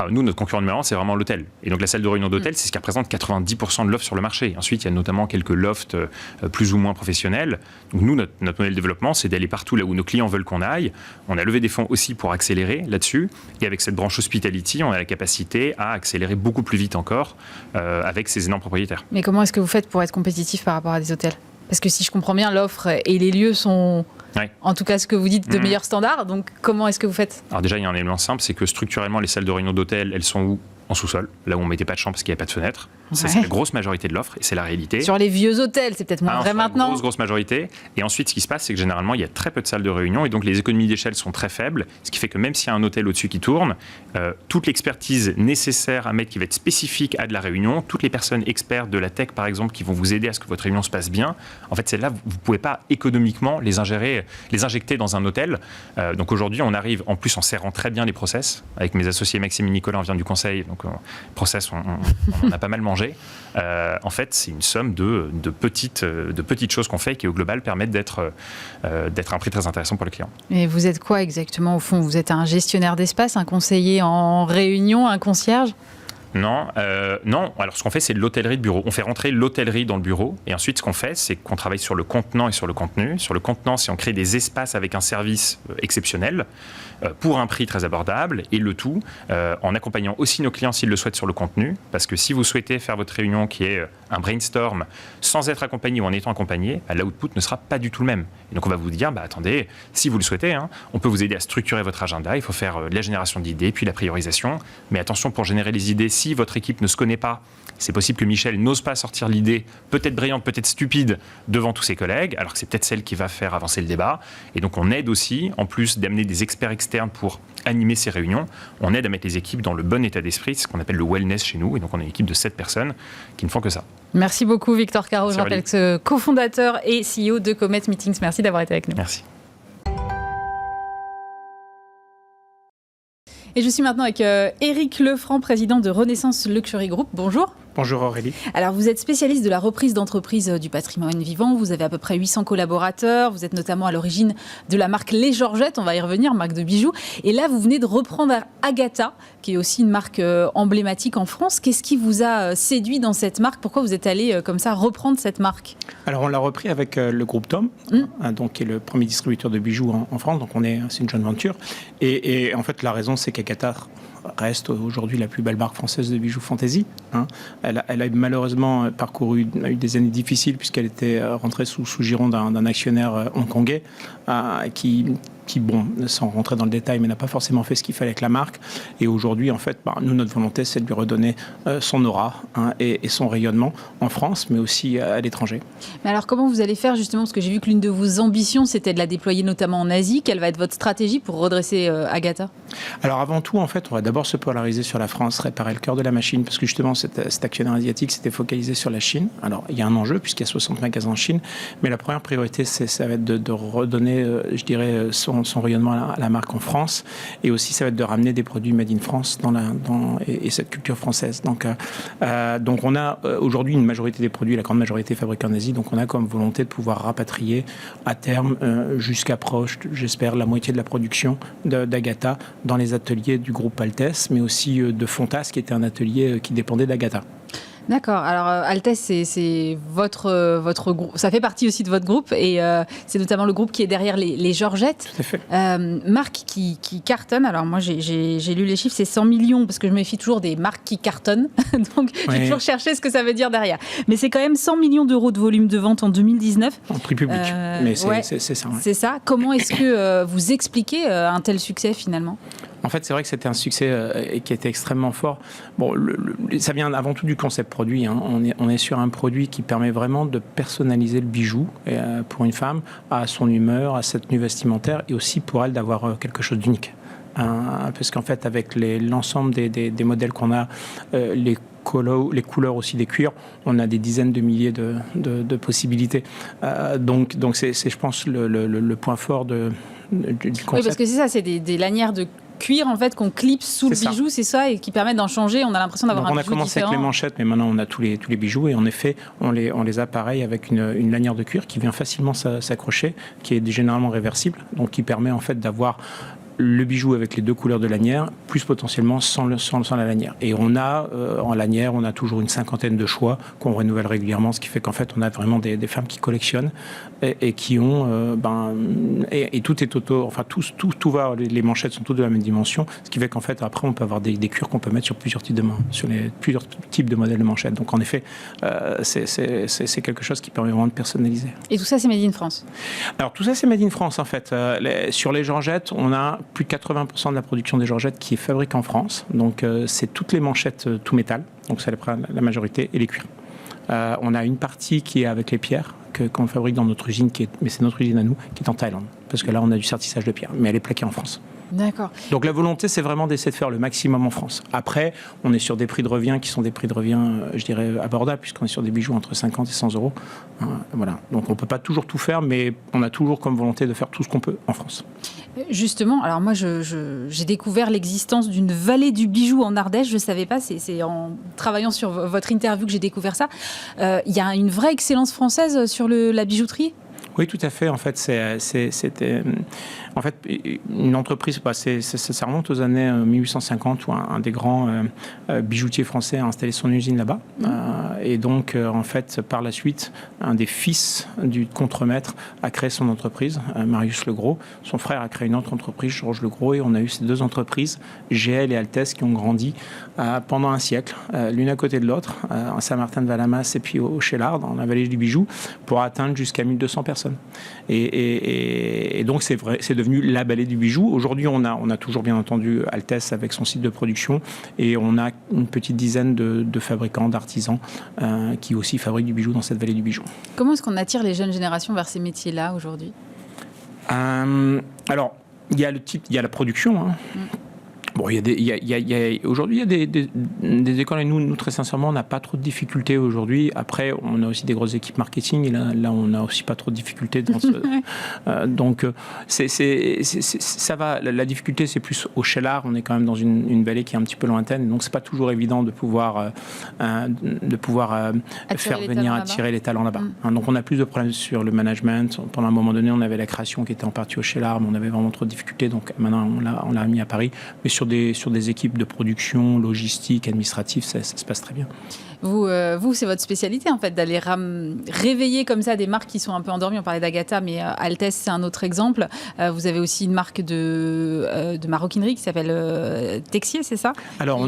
Nous, notre concurrent numéro 1, c'est vraiment l'hôtel. Et donc la salle de réunion d'hôtel, c'est ce qui représente 90% de l'offre sur le marché. Ensuite, il y a notamment quelques lofts plus ou moins professionnels. Donc nous, notre modèle de développement, c'est d'aller partout là où nos clients veulent qu'on aille. On a levé des fonds aussi pour accélérer là-dessus. Et avec cette branche Hospitality, on a la capacité à accélérer beaucoup plus vite encore avec ces énormes propriétaires. Mais comment est-ce que vous faites pour être compétitif par rapport à des hôtels ? Parce que si je comprends bien, l'offre et les lieux sont... Ouais. En tout cas, ce que vous dites de meilleurs standards. Donc, comment est-ce que vous faites ? Alors déjà, il y a un élément simple, c'est que structurellement, les salles de réunion d'hôtel, elles sont où ? En sous-sol, là où on ne mettait pas de chambre parce qu'il n'y avait pas de fenêtre. Ça, c'est la grosse majorité de l'offre et c'est la réalité. Sur les vieux hôtels, c'est peut-être moins vrai maintenant. Grosse majorité. Et ensuite, ce qui se passe, c'est que généralement, il y a très peu de salles de réunion et donc les économies d'échelle sont très faibles. Ce qui fait que même s'il y a un hôtel au-dessus qui tourne, toute l'expertise nécessaire à mettre qui va être spécifique à de la réunion, toutes les personnes expertes de la tech, par exemple, qui vont vous aider à ce que votre réunion se passe bien, en fait, celles-là, vous ne pouvez pas économiquement les injecter dans un hôtel. Donc aujourd'hui, on arrive, en plus en serrant très bien les process. Avec mes associés Maxime et Nicolas, on vient du conseil. Donc process, on en a pas mal mangé. En fait, c'est une somme de petites choses qu'on fait et qui, au global, permettent d'être un prix très intéressant pour le client. Et vous êtes quoi exactement au fond? Vous êtes un gestionnaire d'espace, un conseiller en réunion, un concierge? Non. Alors, ce qu'on fait, c'est de l'hôtellerie de bureau. On fait rentrer l'hôtellerie dans le bureau. Et ensuite, ce qu'on fait, c'est qu'on travaille sur le contenant et sur le contenu. Sur le contenant, c'est on crée des espaces avec un service exceptionnel pour un prix très abordable. Et le tout en accompagnant aussi nos clients s'ils le souhaitent sur le contenu. Parce que si vous souhaitez faire votre réunion qui est un brainstorm sans être accompagné ou en étant accompagné, l'output ne sera pas du tout le même. Et donc, on va vous dire, attendez, si vous le souhaitez, on peut vous aider à structurer votre agenda. Il faut faire de la génération d'idées, puis la priorisation. Mais attention, pour générer les idées, si votre équipe ne se connaît pas, c'est possible que Michel n'ose pas sortir l'idée, peut-être brillante, peut-être stupide, devant tous ses collègues, alors que c'est peut-être celle qui va faire avancer le débat. Et donc on aide aussi, en plus d'amener des experts externes pour animer ces réunions, on aide à mettre les équipes dans le bon état d'esprit, c'est ce qu'on appelle le wellness chez nous. Et donc on a une équipe de 7 personnes qui ne font que ça. Merci beaucoup Victor Caro, je rappelle que ce cofondateur et CEO de Comet Meetings. Merci d'avoir été avec nous. Merci. Et je suis maintenant avec Éric Lefranc, président de Renaissance Luxury Group. Bonjour. Bonjour Aurélie. Alors vous êtes spécialiste de la reprise d'entreprise du patrimoine vivant, vous avez à peu près 800 collaborateurs, vous êtes notamment à l'origine de la marque Les Georgettes, on va y revenir, marque de bijoux. Et là vous venez de reprendre Agatha, qui est aussi une marque emblématique en France. Qu'est-ce qui vous a séduit dans cette marque? Pourquoi vous êtes allé comme ça reprendre cette marque? Alors on l'a repris avec le groupe Tom, donc, qui est le premier distributeur de bijoux en France, donc c'est une joint venture. Et en fait la raison c'est qu'Agatha reste aujourd'hui la plus belle marque française de bijoux fantaisie. Elle a malheureusement a eu des années difficiles puisqu'elle était rentrée sous giron d'un actionnaire hongkongais qui, sans rentrer dans le détail, mais n'a pas forcément fait ce qu'il fallait avec la marque. Et aujourd'hui, en fait, nous, notre volonté, c'est de lui redonner son aura et son rayonnement en France, mais aussi à l'étranger. Mais alors, comment vous allez faire justement? Parce que j'ai vu que l'une de vos ambitions, c'était de la déployer notamment en Asie. Quelle va être votre stratégie pour redresser Agatha? Alors, avant tout, en fait, on va d'abord se polariser sur la France, réparer le cœur de la machine, parce que justement, cet actionnaire asiatique s'était focalisé sur la Chine. Alors, il y a un enjeu, puisqu'il y a 60 magasins en Chine, mais la première priorité, ça va être de redonner, je dirais, son rayonnement à la marque en France, et aussi ça va être de ramener des produits made in France et cette culture française. Donc on a aujourd'hui une majorité des produits, la grande majorité fabriqués en Asie, donc on a comme volonté de pouvoir rapatrier à terme jusqu'à proche, j'espère, la moitié de la production d'Agatha dans les ateliers du groupe Altesse, mais aussi de Fontas, qui était un atelier qui dépendait d'Agatha. D'accord. Alors, Altesse, c'est votre groupe. Ça fait partie aussi de votre groupe et c'est notamment le groupe qui est derrière les Georgettes. Tout à fait. Marque qui cartonne. Alors, moi, j'ai lu les chiffres, c'est 100 millions parce que je me méfie toujours des marques qui cartonnent. Donc, j'ai toujours cherché ce que ça veut dire derrière. Mais c'est quand même 100 millions d'euros de volume de vente en 2019. En prix public. Mais c'est ça. Ouais. C'est ça. Comment est-ce que vous expliquez un tel succès finalement ? En fait, c'est vrai que c'était un succès qui était extrêmement fort. Bon, ça vient avant tout du concept produit. On est sur un produit qui permet vraiment de personnaliser le bijou pour une femme, à son humeur, à sa tenue vestimentaire, et aussi pour elle d'avoir quelque chose d'unique. Parce qu'en fait, avec l'ensemble des modèles qu'on a, les couleurs aussi des cuirs, on a des dizaines de milliers de possibilités. Donc c'est, je pense, le point fort du concept. Oui, parce que c'est ça, c'est des lanières de cuir en fait qu'on clipse sous le bijou, c'est ça, et qui permettent d'en changer. On a l'impression d'avoir un bijou différent. On a commencé avec les manchettes, mais maintenant on a tous les bijoux, et en effet on les a pareil avec une lanière de cuir qui vient facilement s'accrocher, qui est généralement réversible, donc qui permet en fait d'avoir le bijou avec les deux couleurs de lanière, plus potentiellement sans la lanière. Et on a, en lanière, on a toujours une 50aine de choix qu'on renouvelle régulièrement, ce qui fait qu'en fait, on a vraiment des femmes qui collectionnent et qui ont... et tout est tout va, les manchettes sont toutes de la même dimension, ce qui fait qu'en fait, après, on peut avoir des cuirs qu'on peut mettre sur plusieurs types de modèles de manchettes. Donc, en effet, c'est quelque chose qui permet vraiment de personnaliser. Et tout ça, c'est made in France? Alors, tout ça, c'est made in France, en fait. Sur les Georgettes, on a plus de 80% de la production des Georgettes qui est fabriquée en France. Donc, c'est toutes les manchettes tout métal. Donc, ça la majorité, et les cuirs. On a une partie qui est avec les pierres, qu'on fabrique dans notre usine, mais c'est notre usine à nous, qui est en Thaïlande. Parce que là, on a du sertissage de pierre, mais elle est plaquée en France. D'accord. Donc la volonté, c'est vraiment d'essayer de faire le maximum en France. Après, on est sur des prix de revient qui sont des prix de revient, je dirais, abordables, puisqu'on est sur des bijoux entre 50 et 100 euros. Voilà. Donc on ne peut pas toujours tout faire, mais on a toujours comme volonté de faire tout ce qu'on peut en France. Justement, alors moi, j'ai découvert l'existence d'une vallée du bijou en Ardèche. Je ne savais pas, c'est en travaillant sur votre interview que j'ai découvert ça. Il y a une vraie excellence française sur la bijouterie ? Oui, tout à fait. En fait, c'était une entreprise, ça remonte aux années 1850 où un des grands bijoutiers français a installé son usine là-bas. Et donc, en fait, par la suite, un des fils du contremaître a créé son entreprise, Marius Legros. Son frère a créé une autre entreprise, Georges Legros, et on a eu ces deux entreprises, GL et Altesse, qui ont grandi pendant un siècle, l'une à côté de l'autre, à Saint-Martin-de-Valamas et puis au Cheylard, dans la vallée du Bijou, pour atteindre jusqu'à 1200 personnes. Et donc, c'est vrai, c'est devenu la vallée du bijou. Aujourd'hui, on a toujours bien entendu Altesse avec son site de production, et on a une petite dizaine de fabricants, d'artisans qui aussi fabriquent du bijou dans cette vallée du bijou. Comment est-ce qu'on attire les jeunes générations vers ces métiers-là aujourd'hui ? Alors, il y a la production. Hein. Bon, aujourd'hui, il y a des écoles, et nous, très sincèrement, on n'a pas trop de difficultés aujourd'hui. Après, on a aussi des grosses équipes marketing, et là on n'a aussi pas trop de difficultés dans donc, ça va. La difficulté, c'est plus au Cheylard. On est quand même dans une vallée qui est un petit peu lointaine, donc c'est pas toujours évident de pouvoir faire venir, attirer les talents là-bas. Donc, on a plus de problèmes sur le management. Pendant un moment donné, on avait la création qui était en partie au Cheylard, mais on avait vraiment trop de difficultés, donc maintenant, on l'a mis à Paris. Mais sur des équipes de production, logistique, administrative, ça se passe très bien. Vous, c'est votre spécialité en fait, d'aller réveiller comme ça des marques qui sont un peu endormies. On parlait d'Agatha, mais Altesse, c'est un autre exemple. Vous avez aussi une marque de maroquinerie qui s'appelle Texier, c'est ça ? Alors,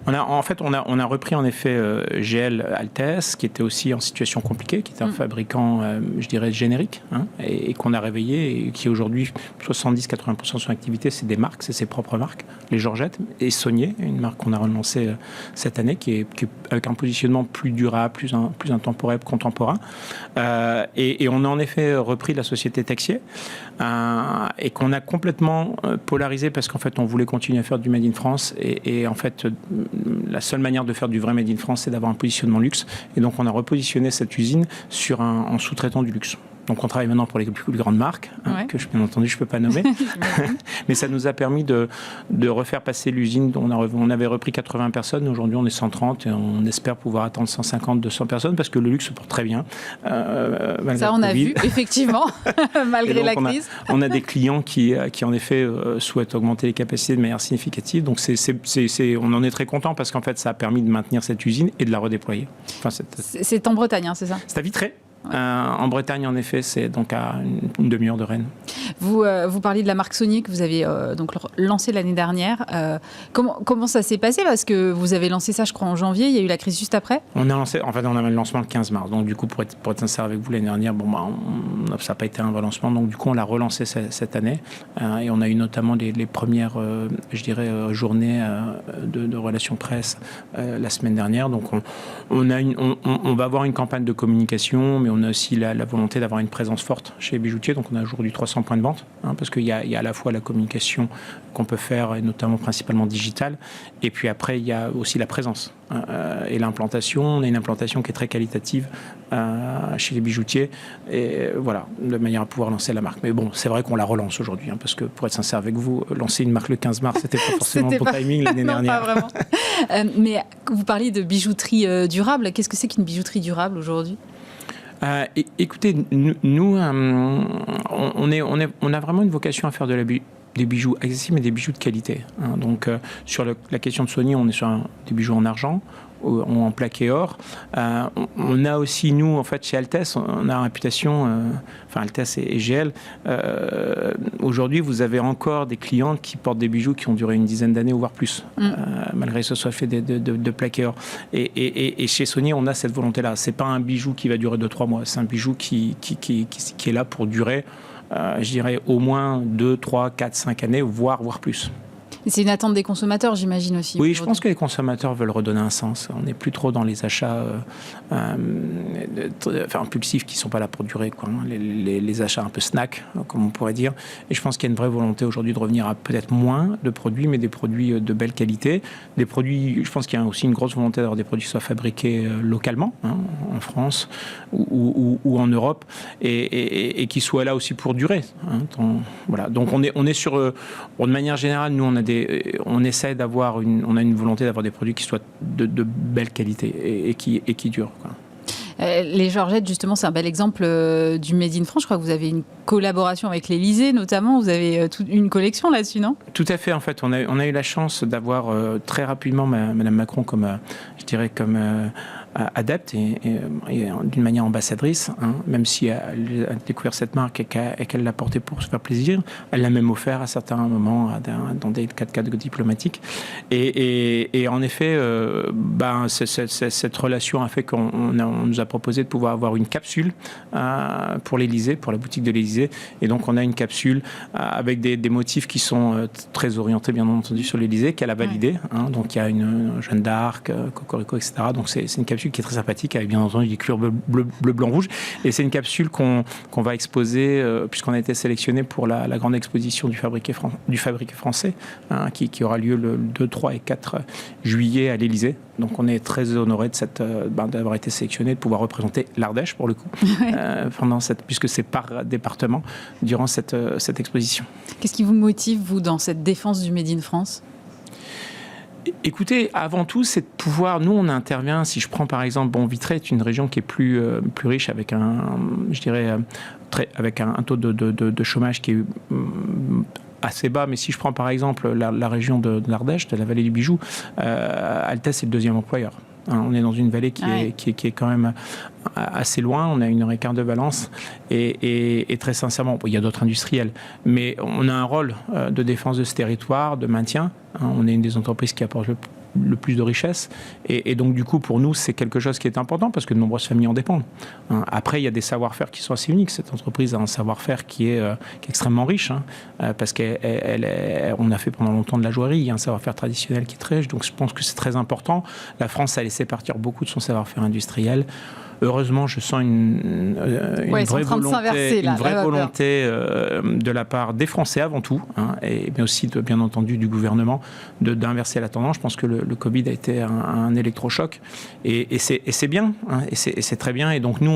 on a repris en effet GL Altesse, qui était aussi en situation compliquée, qui était un fabricant, je dirais, générique, hein, et qu'on a réveillé, et qui aujourd'hui, 70-80% de son activité, c'est des marques, c'est ses propres marques. Les Georgette et Saunier, une marque qu'on a relancée cette année, qui est avec un positionnement plus durable, plus intemporel, contemporain. Et on a en effet repris la société Texier, et qu'on a complètement polarisé, parce qu'en fait, on voulait continuer à faire du Made in France. Et en fait, la seule manière de faire du vrai Made in France, c'est d'avoir un positionnement luxe. Et donc, on a repositionné cette usine en sous-traitant du luxe. Donc, on travaille maintenant pour les plus grandes marques, que bien entendu, je ne peux pas nommer. Mais ça nous a permis de refaire passer l'usine. On avait repris 80 personnes. Aujourd'hui, on est 130 et on espère pouvoir atteindre 150, 200 personnes, parce que le luxe se porte très bien. Ça, on a vu, effectivement, malgré la crise. On a des clients qui en effet, souhaitent augmenter les capacités de manière significative. Donc, on en est très content, parce qu'en fait, ça a permis de maintenir cette usine et de la redéployer. Enfin, c'est en Bretagne, hein, c'est ça ? C'est à Vitré. Ouais. En Bretagne, en effet, c'est donc à une demi-heure de Rennes. Vous parliez de la marque Saunier que vous avez donc lancée l'année dernière. Comment ça s'est passé ? Parce que vous avez lancé ça, je crois, en janvier. Il y a eu la crise juste après. On avait le lancement le 15 mars. Donc, du coup, pour être sincère avec vous, l'année dernière, ça n'a pas été un vrai lancement. Donc, du coup, on l'a relancé cette année. Et on a eu notamment les premières, je dirais, journées de relations presse la semaine dernière. Donc, on va avoir une campagne de communication, mais on a aussi la volonté d'avoir une présence forte chez les bijoutiers. Donc, on a aujourd'hui 300 points de vente, parce qu'il y a à la fois la communication qu'on peut faire, et notamment principalement digitale, et puis après, il y a aussi la présence et l'implantation. On a une implantation qui est très qualitative chez les bijoutiers, et voilà, de manière à pouvoir lancer la marque. Mais bon, c'est vrai qu'on la relance aujourd'hui, parce que pour être sincère avec vous, lancer une marque le 15 mars, c'était pas forcément bon timing l'année dernière. Non, pas vraiment. Mais vous parliez de bijouterie durable. Qu'est-ce que c'est qu'une bijouterie durable aujourd'hui ? Écoutez, nous, on a vraiment une vocation à faire des bijoux accessibles, mais des bijoux de qualité. Donc, sur la question de Saunier, on est sur des bijoux en argent, en plaqué or. On a aussi, nous, en fait, chez Altesse, on a une réputation, Altesse et GL. Aujourd'hui, vous avez encore des clients qui portent des bijoux qui ont duré une dizaine d'années, voire plus, malgré que ce soit fait de plaqué or. Et chez Saunier, on a cette volonté-là. C'est pas un bijou qui va durer 2-3 mois. C'est un bijou qui est là pour durer, je dirais, au moins 2, 3, 4, 5 années, voire plus. Et c'est une attente des consommateurs, j'imagine aussi. Oui, je pense que les consommateurs veulent redonner un sens. On n'est plus trop dans les achats impulsifs qui ne sont pas là pour durer, quoi. Les achats un peu snack, comme on pourrait dire. Et je pense qu'il y a une vraie volonté aujourd'hui de revenir à peut-être moins de produits, mais des produits de belle qualité. Des produits, je pense qu'il y a aussi une grosse volonté d'avoir des produits qui soient fabriqués localement, en France ou en Europe, et qui soient là aussi pour durer. Voilà. Donc on est sur, de manière générale, nous on essaie d'avoir on a une volonté d'avoir des produits qui soient de belle qualité et qui durent, quoi. Les Georgettes, justement, c'est un bel exemple du Made in France. Je crois que vous avez une collaboration avec l'Élysée, notamment. Vous avez toute une collection là-dessus, non ? Tout à fait. En fait, on a eu la chance d'avoir très rapidement Madame Macron comme adepte et d'une manière ambassadrice, même si elle a découvert cette marque et qu'elle l'a portée pour se faire plaisir. Elle l'a même offert à certains moments dans des cadres diplomatiques. Et en effet, cette relation a fait qu'on nous a proposé de pouvoir avoir une capsule pour l'Élysée, pour la boutique de l'Élysée. Et donc, on a une capsule avec des motifs qui sont très orientés, bien entendu, sur l'Élysée, qu'elle a validé. Donc, il y a une Jeanne d'Arc, Cocorico, etc. Donc, c'est une capsule qui est très sympathique, avec bien entendu des couleurs bleu, blanc, rouge. Et c'est une capsule qu'on va exposer, puisqu'on a été sélectionné pour la grande exposition du fabriqué français, qui aura lieu le 2, 3 et 4 juillet à l'Élysée. Donc on est très honoré d'avoir été sélectionné, de pouvoir représenter l'Ardèche, pour le coup, puisque c'est par département, durant cette exposition. Qu'est-ce qui vous motive, vous, dans cette défense du Made in France ? Écoutez, avant tout, c'est de pouvoir... Nous, on intervient, si je prends par exemple, Vitré est une région qui est plus riche, avec avec un taux de chômage qui est assez bas, mais si je prends par exemple la région de l'Ardèche, de la vallée du Bijou, Altesse est le deuxième employeur. On est dans une vallée qui est quand même assez loin. On a 1h15 de Valence et très sincèrement, il y a d'autres industriels, mais on a un rôle de défense de ce territoire, de maintien. On est une des entreprises qui apporte le plus de richesse et donc du coup pour nous c'est quelque chose qui est important parce que de nombreuses familles en dépendent. Après il y a des savoir-faire qui sont assez uniques. Cette entreprise a un savoir-faire qui est extrêmement riche parce qu'on a fait pendant longtemps de la joaillerie. Il y a un savoir-faire traditionnel qui est très riche, donc je pense que c'est très important. La France a laissé partir beaucoup de son savoir-faire industriel. Heureusement, je sens une vraie volonté de la part des Français avant tout, mais aussi bien entendu du gouvernement d'inverser la tendance. Je pense que le Covid a été un électrochoc et c'est bien, et c'est très bien. Et donc nous,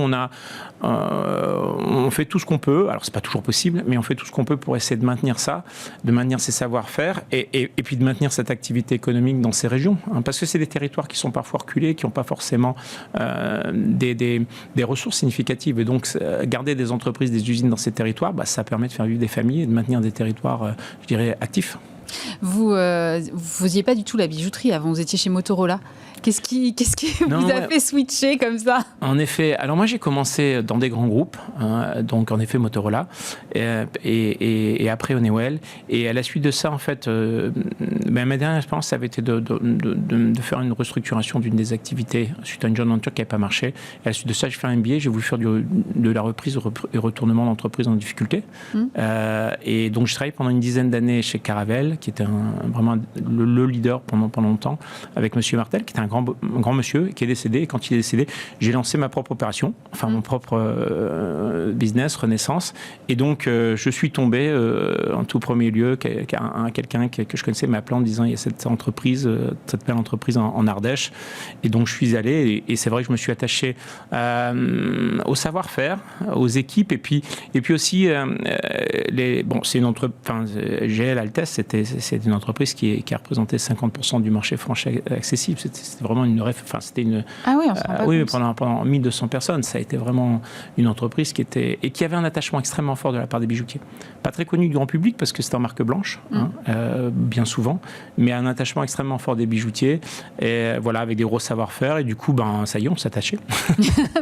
on fait tout ce qu'on peut. Alors c'est pas toujours possible, mais on fait tout ce qu'on peut pour essayer de maintenir ça, de maintenir ces savoir-faire et puis de maintenir cette activité économique dans ces régions, parce que c'est des territoires qui sont parfois reculés, qui n'ont pas forcément des ressources significatives. Et donc, garder des entreprises, des usines dans ces territoires, ça permet de faire vivre des familles et de maintenir des territoires, je dirais, actifs. Vous faisiez pas du tout la bijouterie avant, vous étiez chez Motorola. Qu'est-ce qui vous a fait switcher comme ça ? En effet, alors moi j'ai commencé dans des grands groupes, donc en effet Motorola, et après Honeywell. Et à la suite de ça, en fait, ma dernière expérience, ça avait été de faire une restructuration d'une des activités suite à une joint venture qui n'avait pas marché. Et à la suite de ça, j'ai fait un MBA, j'ai voulu faire de la reprise et retournement d'entreprise en difficulté. Et donc je travaillé pendant une dizaine d'années chez Caravelle, qui était vraiment le leader pendant longtemps, avec Monsieur Martel, qui était un grand monsieur qui est décédé. Et quand il est décédé, j'ai lancé ma propre opération, mon propre business, Renaissance. Et donc, je suis tombé en tout premier lieu, quelqu'un que je connaissais m'a appelé en disant il y a cette belle entreprise en Ardèche. Et donc, je suis allé et c'est vrai que je me suis attaché au savoir-faire, aux équipes et puis aussi c'est une entreprise. GL Altesse, c'est une entreprise qui a représenté 50% du marché français accessible. C'était vraiment pendant 1200 personnes, ça a été vraiment une entreprise qui avait un attachement extrêmement fort de la part des bijoutiers. Pas très connu du grand public parce que c'est en marque blanche, bien souvent, mais un attachement extrêmement fort des bijoutiers, et voilà, avec des gros savoir-faire, et du coup, ça y est, on s'est attaché.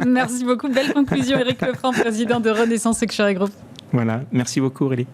Merci beaucoup, belle conclusion, Éric Lefranc, président de Renaissance Luxury Group. Voilà, merci beaucoup Aurélie.